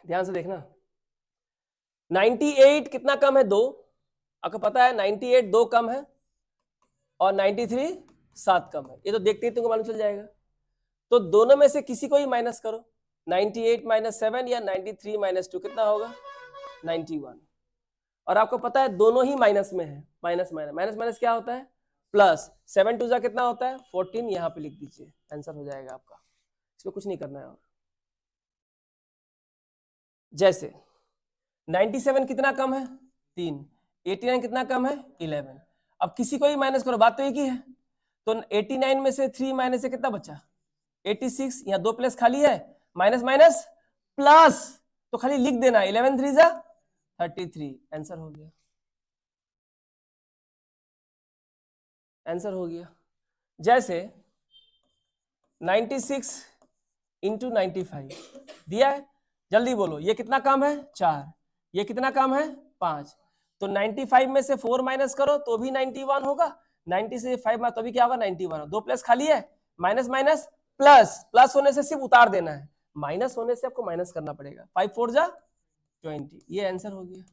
ध्यान से देखना। 98 कितना कम है 2, आपको पता है 98 2 कम है और 93 7 कम है, ये तो देखते ही तुमको मालूम चल जाएगा, तो दोनों में से किसी को ही माइनस करो, 98 माइनस 7 या 93 माइनस 2 कितना होगा 91, और आपको पता है दोनों ही माइनस में है, माइनस माइनस माइनस माइनस क्या होता है प्लस, 7 टू जा कितना होता है 14, यहां पे लिख दीजिए आंसर हो जाएगा आपका, इसमें कुछ नहीं करना है। और जैसे 97 कितना कम है 3, 89 कितना कम है 11, अब किसी को ही माइनस करो, बात तो एक ही है, तो 89 में से 3 माइनस से कितना बचा 86, यहाँ 2 प्लस खाली है, माइनस माइनस प्लस, तो खाली लिख देना 11 3 जा 33, आंसर हो गया, आंसर हो गया। जैसे 96 इंटू 95 दिया है, जल्दी बोलो ये कितना कम है 4, ये कितना कम है 5, तो 95 में से 4 माइनस करो तो भी 91 होगा, 90 से 5 में तो भी क्या होगा 91, 2 प्लस खाली है, माइनस माइनस प्लस, प्लस होने से सिर्फ उतार देना है, माइनस होने से आपको माइनस करना पड़ेगा, 5 4 जा 20, ये आंसर हो गया।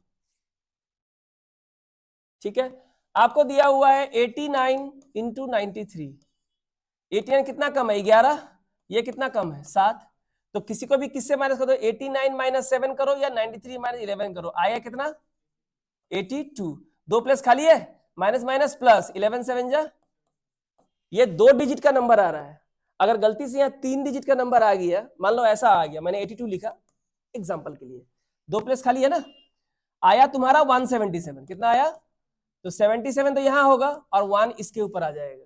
ठीक है, आपको दिया हुआ है 89 इंटू 93, 89 कितना कम है 11, ये कितना कम है 7, तो किसी को भी किससे माइनस करो, 89 माइनस 7 करो या 93 माइनस 11 करो, आया कितना 82, 2 प्लस खाली है, माइनस माइनस प्लस 11 7 जा, ये 2 डिजिट का नंबर आ रहा है, अगर गलती से यहाँ 3 डिजिट का नंबर आ गया, मान लो ऐसा आ गया, मैंने 82 लिखा एग्जाम्पल के लिए, 2 प्लस खाली है ना, आया तुम्हारा 177, कितना आया, तो 77 तो यहां होगा और 1 इसके ऊपर आ जाएगा,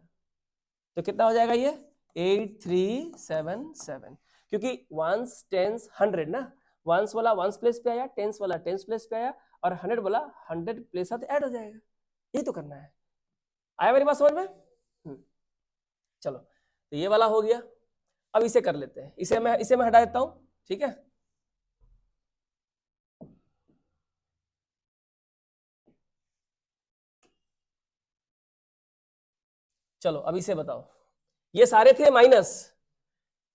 तो कितना हो जाएगा ये 8377, क्योंकि वंस टेंस 100 ना, वंस वाला वंस प्लेस पे आया, टेंस वाला टेंस प्लेस पे आया, और 100 वाला 100 प्लेस साथ ऐड हो जाएगा, यही तो करना है। आया मेरी बात समझ में? चलो, तो ये वाला हो गया। अब इसे कर लेते हैं, इसे मैं हटा देता हूं, ठीक है। चलो अब इसे बताओ, ये सारे थे माइनस,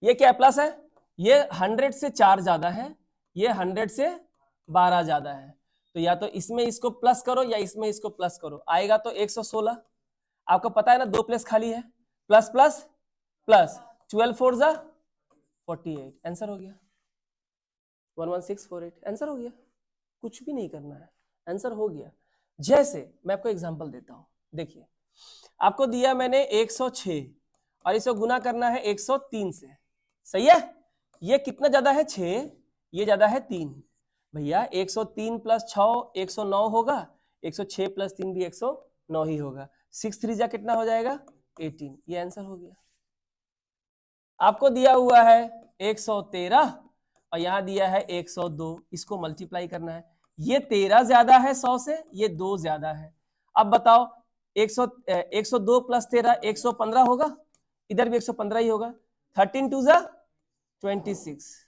ये क्या प्लस है, ये 100 से 4 ज्यादा है, ये 100 से 12 ज्यादा है, तो या तो इसमें इसको प्लस करो या इसमें इसको प्लस करो, आएगा तो 116, आपको पता है ना 2 प्लस खाली है, प्लस प्लस प्लस 12 4 जा 48, आंसर हो गया 11648, आंसर हो गया, कुछ भी नहीं करना है, आंसर हो गया। जैसे मैं आपको एग्जांपल देता हूं, देखिए आपको दिया मैंने 106 और इसको गुना करना है 103 से, सही है, ये कितना ज्यादा है 6, ये ज्यादा है 3। भैया 103 प्लस 6 109 होगा, 106 प्लस 3 भी 109 ही होगा। 6 3 जा कितना हो जाएगा 18। ये आंसर हो गया। आपको दिया हुआ है 113 और यहां दिया है 102, इसको मल्टीप्लाई करना है। ये 13 ज्यादा है 100 से, ये 2 ज्यादा है। अब बताओ 102 प्लस 13 115 होगा, इधर भी 115 ही होगा। 13 2 जा 26,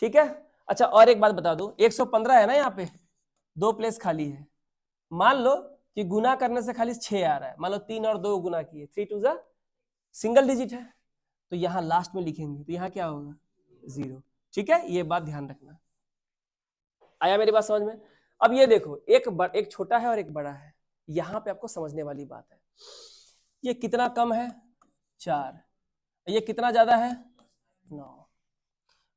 ठीक है। अच्छा और एक बात बता दूं, 115 है ना, यहाँ पे 2 प्लेस खाली है। मान लो कि गुना करने से खाली 6 आ रहा है, मान लो 3 और 2 गुना किए, 3 2 जा सिंगल डिजिट है, तो यहां लास्ट में लिखेंगे तो यहां क्या होगा 0, ठीक है। ये बात ध्यान रखना। आया मेरी बात समझ में? अब ये देखो एक छोटा है और एक बड़ा है, यहां पे आपको समझने वाली बात है। ये कितना कम है 4, ये कितना ज्यादा है 9।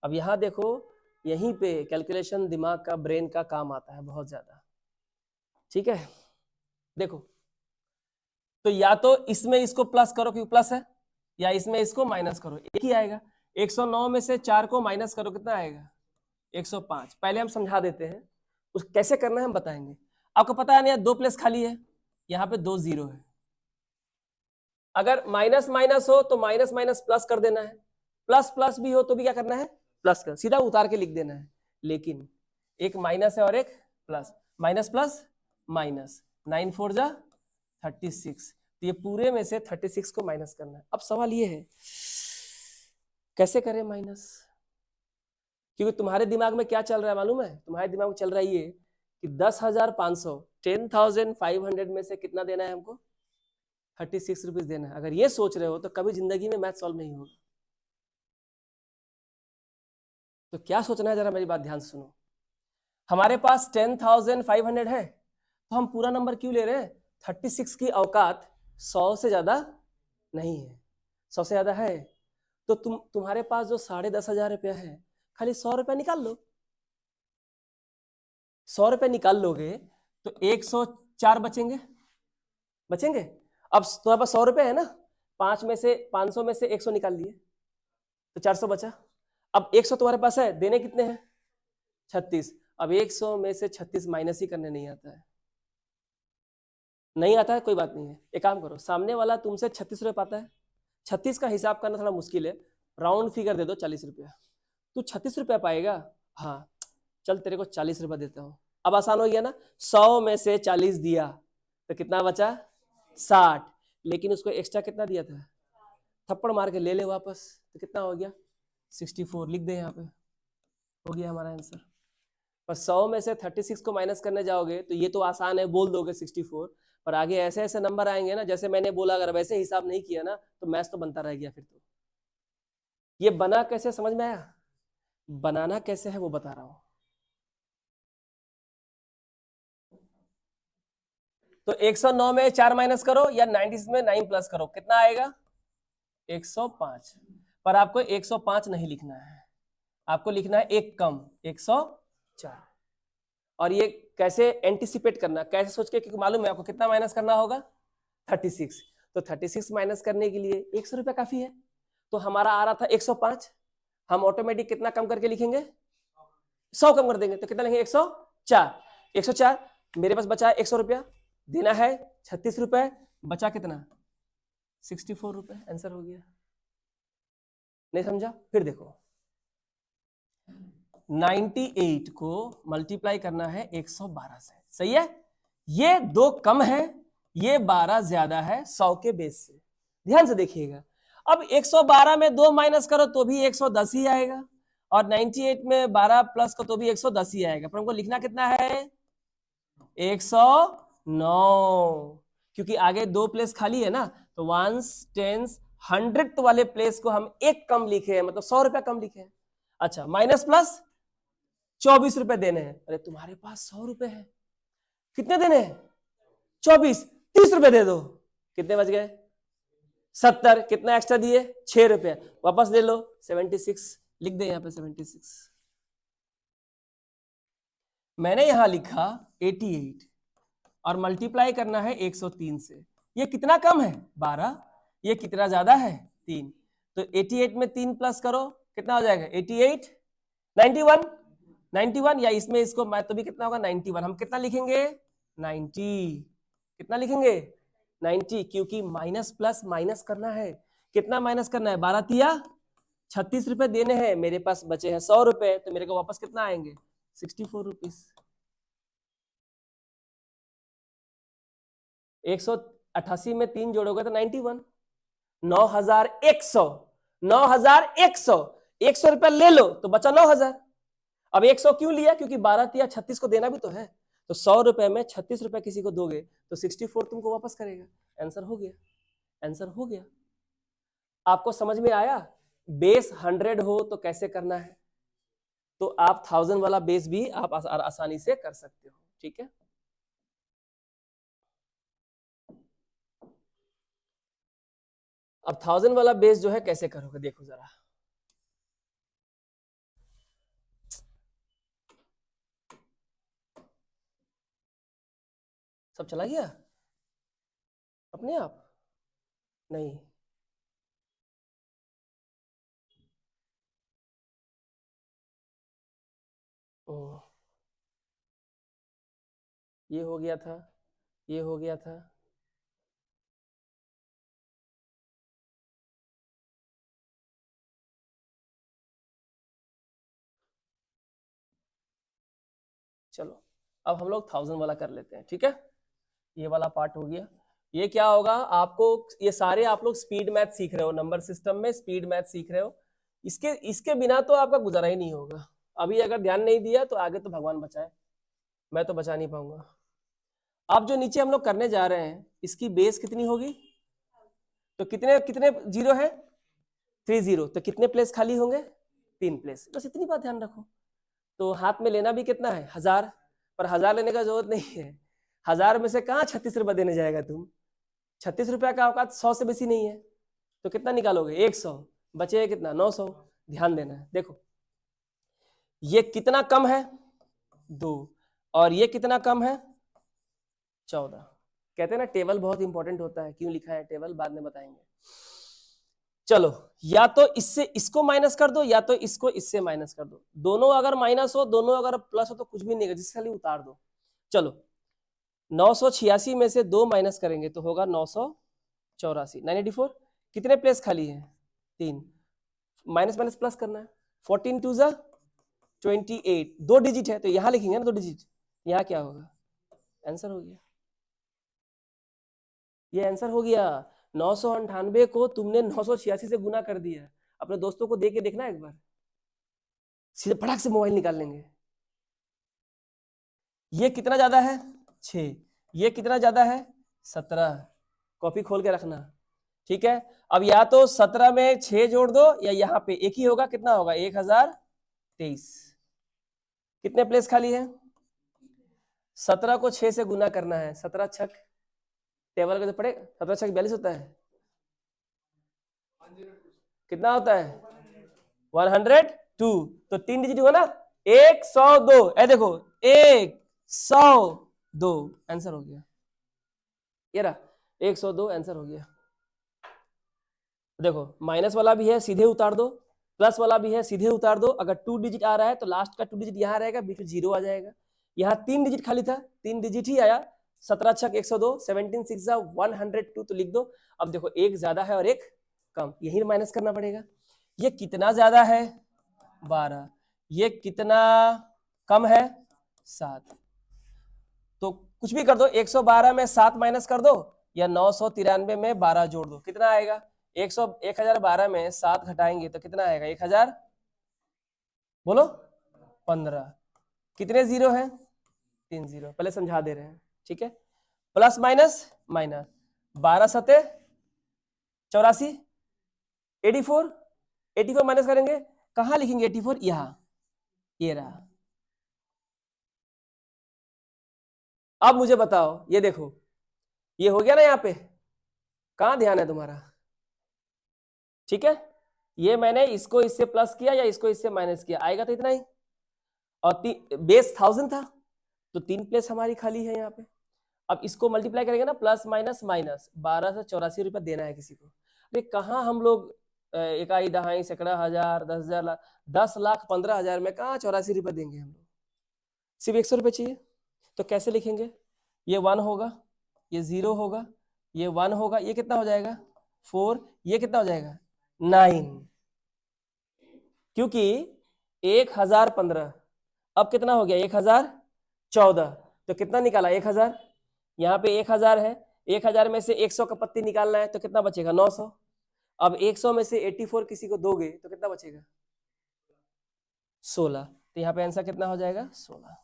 अब यहां देखो, यहीं पे कैलकुलेशन दिमाग का, ब्रेन का काम आता है बहुत ज्यादा, ठीक है। देखो तो या तो इसमें इसको प्लस करो क्योंकि प्लस है, या इसमें इसको माइनस करो, एक ही आएगा। 109 में से 4 को माइनस करो कितना आएगा 105। पहले हम समझा देते हैं उस कैसे करना है, हम बताएंगे। आपको पता है ना 2 प्लेस खाली है, यहाँ पे 2 0 है। अगर माइनस माइनस हो तो माइनस माइनस प्लस कर देना है, प्लस प्लस भी हो तो भी क्या करना है प्लस कर, सीधा उतार के लिख देना है। लेकिन एक माइनस है और एक प्लस, माइनस प्लस माइनस, 9 4 जा 36, तो ये पूरे में से 36 को माइनस करना है। अब सवाल ये है कैसे करें माइनस, क्योंकि तुम्हारे दिमाग में क्या चल रहा है मालूम है? तुम्हारे दिमाग में चल रहा है ये कि 10,500 10,500 में से कितना देना है हमको 36 रुपीज देना है। अगर ये सोच रहे हो तो कभी जिंदगी में मैथ सॉल्व नहीं होगा। तो क्या सोचना है जरा मेरी बात ध्यान से सुनो। हमारे पास 10,500 है, तो हम पूरा नंबर क्यों ले रहे हैं? 36 की औकात 100 से ज्यादा नहीं है, 100 से ज्यादा है तो तुम्हारे पास जो 10,500 रुपया है, खाली 100 रुपया निकाल लो। 100 रुपया निकाल लोगे तो 104 बचेंगे, बचेंगे। अब तुम्हारे पास 100 रुपये है ना, 500 में से 100 निकाल लिए तो 400 बचा। अब 100 तुम्हारे पास है, देने कितने हैं 36। अब 100 में से 36 माइनस ही करने नहीं आता है, नहीं आता है कोई बात नहीं है। एक काम करो, सामने वाला तुमसे 36 रुपये पाता है, 36 का हिसाब करना थोड़ा मुश्किल है, राउंड फिगर दे दो 40 रुपया। तू 36 रुपया पाएगा, हाँ चल तेरे को 40 रुपया देता हूँ। अब आसान हो गया ना, 100 में से 40 दिया तो कितना बचा 60, लेकिन उसको एक्स्ट्रा कितना दिया था, थप्पड़ मार के ले ले वापस, तो कितना हो गया 64। लिख दे यहाँ पे, हो गया हमारा आंसर। पर 100 में से 36 को माइनस करने जाओगे तो ये तो आसान है, बोल दोगे 64, पर आगे ऐसे ऐसे नंबर आएंगे ना, जैसे मैंने बोला अगर वैसे हिसाब नहीं किया ना तो मैथ्स तो बनता रह गया फिर। तो ये बना कैसे समझ में आया? बनाना कैसे है वो बता रहा हूं। तो 109 में 4 माइनस करो या 90 में 9 प्लस करो, कितना आएगा 105। पर आपको 105 नहीं लिखना है, आपको लिखना है एक कम 104। और ये कैसे एंटिसिपेट करना, कैसे सोच के, क्योंकि मालूम है आपको कितना माइनस करना होगा 36। तो 36 माइनस करने के लिए 100 रुपया काफी है। तो हमारा आ रहा था 105, हम ऑटोमेटिक कितना कम करके लिखेंगे 100 कम कर देंगे, तो कितना लिखेंगे 104। 104 मेरे पास बचा 100 रुपया, देना है 36 रुपए, बचा कितना 64 रुपए। आंसर हो गया। नहीं समझा? फिर देखो 98 को मल्टीप्लाई करना है 112 से, सही है। ये 2 कम है, ये 12 ज्यादा है 100 के बेस से, ध्यान से देखिएगा। अब 112 में 2 माइनस करो तो भी 110 ही आएगा, और 98 में 12 प्लस को तो भी 110 ही आएगा, पर हमको लिखना कितना है 109, क्योंकि आगे 2 प्लेस खाली है ना, तो 1s 10s 100th वाले प्लेस को हम एक कम लिखे हैं, मतलब 100 रुपया कम लिखे हैं। अच्छा माइनस प्लस 24 रुपए देने हैं। अरे तुम्हारे पास 100 रुपए है, कितने देने हैं 24, 30 रुपए दे दो, कितने बच गए 70। कितना एक्स्ट्रा दिए 6 रुपए, वापस ले लो 76, लिख दे यहाँ पे 76। मैंने यहां लिखा 88 और मल्टीप्लाई करना है 103 से। ये कितना कम है 12, ये कितना ज्यादा है 3, तो 88 में 3 प्लस करो कितना हो जाएगा 88, 91, 91 या इसमें इसको मैं तो भी कितना होगा 91। हम कितना लिखेंगे 90, कितना लिखेंगे 90, क्योंकि माइनस प्लस माइनस करना है। कितना माइनस करना है 12 तिया 36 रुपए देने हैं, मेरे पास बचे हैं 100 रुपए, तो मेरे को वापस कितना आएंगे 64 रुपीज। 188 में 3 जोड़ोगे तो 91, 9100, 9100, 100 रुपया ले लो तो बचा 9000। अब 100 क्यों लिया, क्योंकि 12 तिया 36 को देना भी तो है, तो 100 रुपए में 36 रुपए किसी को दोगे तो 64 तुमको वापस करेगा। आंसर हो गया, आंसर हो गया। आपको समझ में आया? बेस 100 हो तो कैसे करना है, तो आप 1000 वाला बेस भी आप आसानी से कर सकते हो। ठीक है, अब 1000 वाला बेस जो है कैसे करोगे देखो जरा। सब चला गया अपने आप? नहीं, ये हो गया था, ये हो गया था, चलो अब हम लोग 1000 वाला कर लेते हैं। ठीक है, ये वाला पार्ट हो गया। ये क्या होगा, आपको ये सारे आप लोग स्पीड मैथ सीख रहे हो, नंबर सिस्टम में स्पीड मैथ सीख रहे हो, इसके बिना तो आपका गुजारा ही नहीं होगा। अभी अगर ध्यान नहीं दिया तो आगे तो भगवान बचाए, मैं तो बचा नहीं पाऊंगा। अब जो नीचे हम लोग करने जा रहे हैं इसकी बेस कितनी होगी, तो कितने कितने जीरो है 3 0, तो कितने प्लेस खाली होंगे 3 प्लेस, बस इतनी बात ध्यान रखो। तो हाथ में लेना भी कितना है 1000, पर 1000 लेने का जरूरत नहीं है। 1000 में से कहाँ 36 रुपया देने जाएगा तुम, 36 रुपया का औकात 100 से बेसी नहीं है, तो कितना निकालोगे 100, बचेगा कितना 900। ध्यान देना है, देखो ये कितना कम है 2, और ये कितना कम है 14। कहते हैं ना टेबल बहुत इंपॉर्टेंट होता है, क्यों लिखा है टेबल बाद में बताएंगे। चलो या तो इससे इसको माइनस कर दो या तो इसको इससे माइनस कर दो, दोनों अगर माइनस हो दोनों अगर प्लस हो तो कुछ भी नहीं, जिससे खाली उतार दो। चलो 986 में से 2 माइनस करेंगे तो होगा 984, 984। कितने प्लेस खाली है 3, माइनस माइनस प्लस करना है, 14 2 जा 28, 2 डिजिट है तो यहां लिखेंगे ना 2 डिजिट, यहां क्या होगा आंसर हो गया, ये आंसर हो गया। 998 को तुमने 986 से गुना कर दिया। अपने दोस्तों को दे के देखना एक बार, सीधे फटाक से मोबाइल निकाल लेंगे। ये कितना ज्यादा है 6, ये कितना ज्यादा है 17, कॉपी खोल के रखना। ठीक है, अब या तो 17 में 6 जोड़ दो या यहाँ पे एक ही होगा, कितना होगा 1023। कितने प्लेस खाली है 17 को 6 से गुना करना है, 17 छक टेबल का पड़े 17 छक 42 होता है, कितना होता है 102, तो 3 डिजिट हुआ ना 102, ए देखो 102 आंसर हो गया, ये रहा 102 आंसर हो गया। देखो माइनस वाला भी है सीधे उतार दो, प्लस वाला भी है सीधे उतार दो। अगर 2 डिजिट आ रहा है तो लास्ट का 2 डिजिट यहाँ रहेगा, बीच में 0 आ जाएगा। यहाँ 3 डिजिट खाली था, 3 डिजिट ही आया, 17 छक 102, 17 6 102, तो लिख दो। अब देखो एक ज्यादा है और एक कम, यही माइनस करना पड़ेगा। ये कितना ज्यादा है 12, ये कितना कम है 7, तो कुछ भी कर दो, 112 में 7 माइनस कर दो या 993 में 12 जोड़ दो, कितना आएगा 1012 में 7 घटाएंगे तो कितना आएगा 1000, बोलो 15। कितने जीरो हैं 3 जीरो, पहले समझा दे रहे हैं। ठीक है, प्लस माइनस माइनस 12 सते 84, 84, 84 माइनस करेंगे, कहां लिखेंगे 84, यहां, ये रहा। अब मुझे बताओ, ये देखो ये हो गया ना, यहां पे कहां ध्यान है तुम्हारा, ठीक है, ये मैंने इसको इससे प्लस किया या इसको इससे माइनस किया, आएगा तो इतना ही, और बेस 1000 था तो 3 प्लेस हमारी खाली है यहाँ पे। अब इसको मल्टीप्लाई करेंगे ना, प्लस माइनस माइनस 12 से 84 रुपया देना है किसी को। अरे कहाँ हम लोग इकाई, दहाई, सैकड़ा, हजार, 10,000, लाख, 10 लाख 15,000 में कहाँ 84 रुपये देंगे हम लोग, सिर्फ 100 रुपये चाहिए। तो कैसे लिखेंगे, ये 1 होगा, ये 0 होगा, ये 1 होगा, ये कितना हो जाएगा 4, ये कितना हो जाएगा 9, क्योंकि 1015 अब कितना हो गया 1014, तो कितना निकाला 1000, यहाँ पे 1000 है, 1000 में से 100 का पत्ती निकालना है तो कितना बचेगा 900। अब 100 में से 84 किसी को दोगे तो कितना बचेगा 16, तो यहाँ पे आंसर कितना हो जाएगा 16।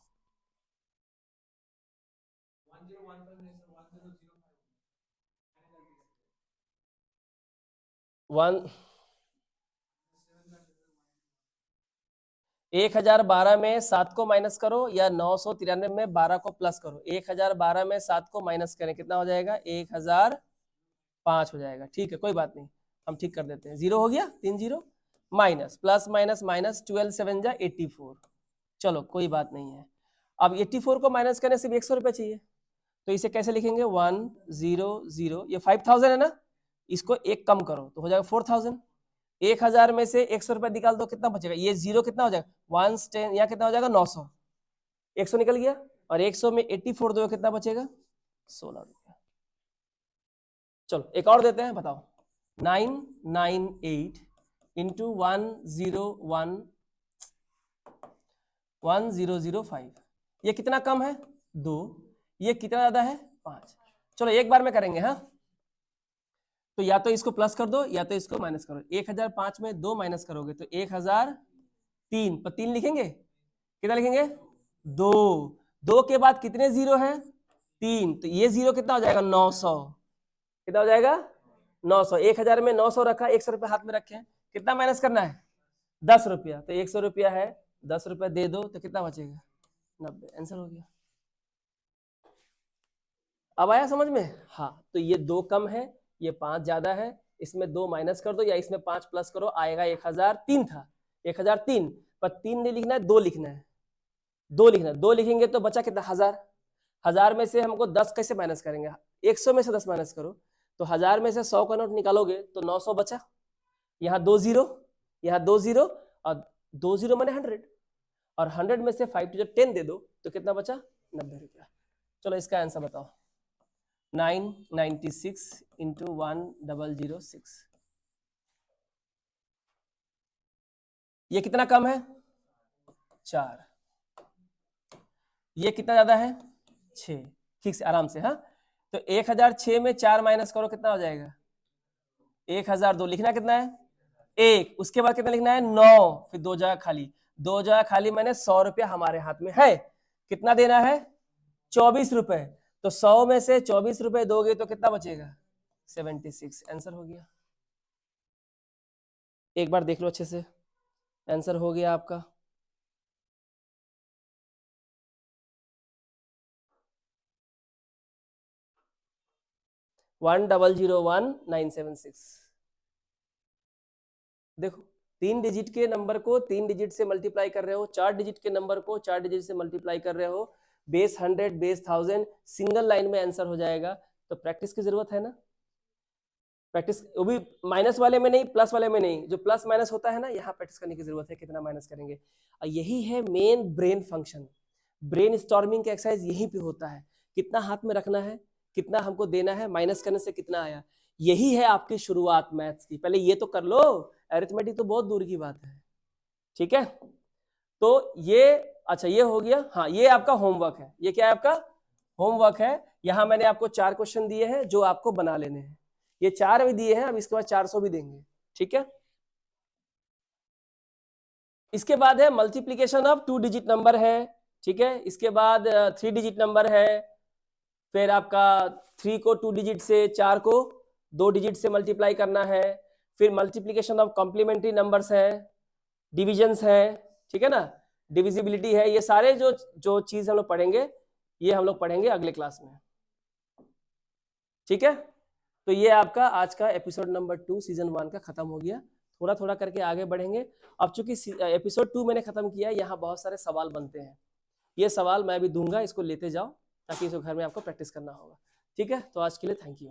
1012 में 7 को माइनस करो या 993 में 12 को प्लस करो। 1012 में 7 को माइनस करें कितना हो जाएगा 1005 हो जाएगा। ठीक है कोई बात नहीं, हम ठीक कर देते हैं। 0 हो गया, 3 0 माइनस प्लस माइनस माइनस 12 7 जा 84। चलो कोई बात नहीं है। अब 84 को माइनस करने सिर्फ 100 रुपये चाहिए, तो इसे कैसे लिखेंगे 1 0 0, ये 5000 है ना, इसको एक कम करो तो हो जाएगा 4000। 1000 में से 100 रुपये निकाल दो कितना बचेगा, ये 0 कितना हो जाएगा 1 10, यहाँ कितना हो जाएगा 900, 100 निकल गया, और 100 में 84 दो कितना बचेगा 16 रुपया। चलो एक और देते हैं, बताओ 998 इंटू 1005, ये कितना कम है 2, ये कितना ज्यादा है 5। चलो एक बार में करेंगे, हाँ तो या तो इसको प्लस कर दो या तो इसको माइनस करो। 1005 में 2 माइनस करोगे तो 1003 पर 3 लिखेंगे, कितना लिखेंगे 2, 2 के बाद कितने 0 है 3, तो ये 0 कितना हो जाएगा 900, कितना हो जाएगा 900। 1000 में 900 रखा, 100 रुपया हाथ में रखे, कितना माइनस करना है 10 रुपया, तो 100 रुपया है 10 रुपया दे दो तो कितना बचेगा 90, आंसर हो गया। अब आया समझ में, हाँ तो ये 2 कम है, ये 5 ज्यादा है, इसमें 2 माइनस कर दो या इसमें 5 प्लस करो, आएगा 1003 था, 1003 पर 3 नहीं लिखना है 2 लिखना है, 2 लिखना है, 2 लिखेंगे तो बचा कितना 1000। 1000 में से हमको 10 कैसे माइनस करेंगे, 100 में से 10 माइनस करो, तो 1000 में से 100 का नोट निकालोगे तो 900 बचा, यहाँ 2 0, यहाँ 2 0 और 2 0 मैंने 100, और 100 में से 5 to 10 दे दो तो कितना बचा 90 रुपया। चलो इसका आंसर बताओ 996 इंटू 1006, ये कितना कम है 4, ये कितना ज्यादा है 6, ठीक से आराम से, हाँ तो 1006 में 4 माइनस करो कितना हो जाएगा 1002, लिखना कितना है 1, उसके बाद कितना लिखना है 9, फिर 2 जगह खाली, 2 जगह खाली मैंने 100 रुपया हमारे हाथ में है, कितना देना है 24 रुपए, तो 100 में से 24 रुपए दोगे तो कितना बचेगा 76, आंसर हो गया। एक बार देख लो अच्छे से, आंसर हो गया आपका। वन 1001976। देखो 3 डिजिट के नंबर को 3 डिजिट से मल्टीप्लाई कर रहे हो, 4 डिजिट के नंबर को 4 डिजिट से मल्टीप्लाई कर रहे हो, बेस 100 बेस 1000 सिंगल लाइन में आंसर हो जाएगा, तो प्रैक्टिस की जरूरत है ना, प्रैक्टिस, वो भी माइनस वाले में नहीं प्लस वाले में नहीं, जो प्लस माइनस होता है ना यहाँ प्रैक्टिस करने की जरूरत है, कितना माइनस करेंगे, और यही है main brain function, brain storming का एक्सरसाइज यहीं पे होता है, कितना हाथ में रखना है, कितना हमको देना है, माइनस करने से कितना आया, यही है आपकी शुरुआत मैथ्स की, पहले ये तो कर लो, अरिथमेटिक तो बहुत दूर की बात है, ठीक है। तो ये अच्छा ये हो गया, हाँ ये आपका होमवर्क है, ये क्या है आपका होमवर्क है, यहाँ मैंने आपको 4 क्वेश्चन दिए हैं जो आपको बना लेने हैं, ये 4 भी दिए हैं, अब इसके बाद 400 भी देंगे, ठीक है। इसके बाद है मल्टीप्लीकेशन ऑफ 2 डिजिट नंबर है, ठीक है, इसके बाद 3 डिजिट नंबर है, फिर आपका 3 को 2 डिजिट से, 4 को 2 डिजिट से मल्टीप्लाई करना है, फिर मल्टीप्लीकेशन ऑफ कॉम्प्लीमेंट्री नंबर्स है, डिविजन्स है, ठीक है ना, डिविजिबिलिटी है, ये सारे जो चीज हम लोग पढ़ेंगे ये हम लोग पढ़ेंगे अगले क्लास में, ठीक है। तो ये आपका आज का एपिसोड नंबर 2 सीजन 1 का खत्म हो गया, थोड़ा थोड़ा करके आगे बढ़ेंगे। अब चूंकि एपिसोड 2 मैंने खत्म किया, यहाँ बहुत सारे सवाल बनते हैं, ये सवाल मैं भी दूंगा, इसको लेते जाओ ताकि इसको घर में आपको प्रैक्टिस करना होगा, ठीक है। तो आज के लिए थैंक यू।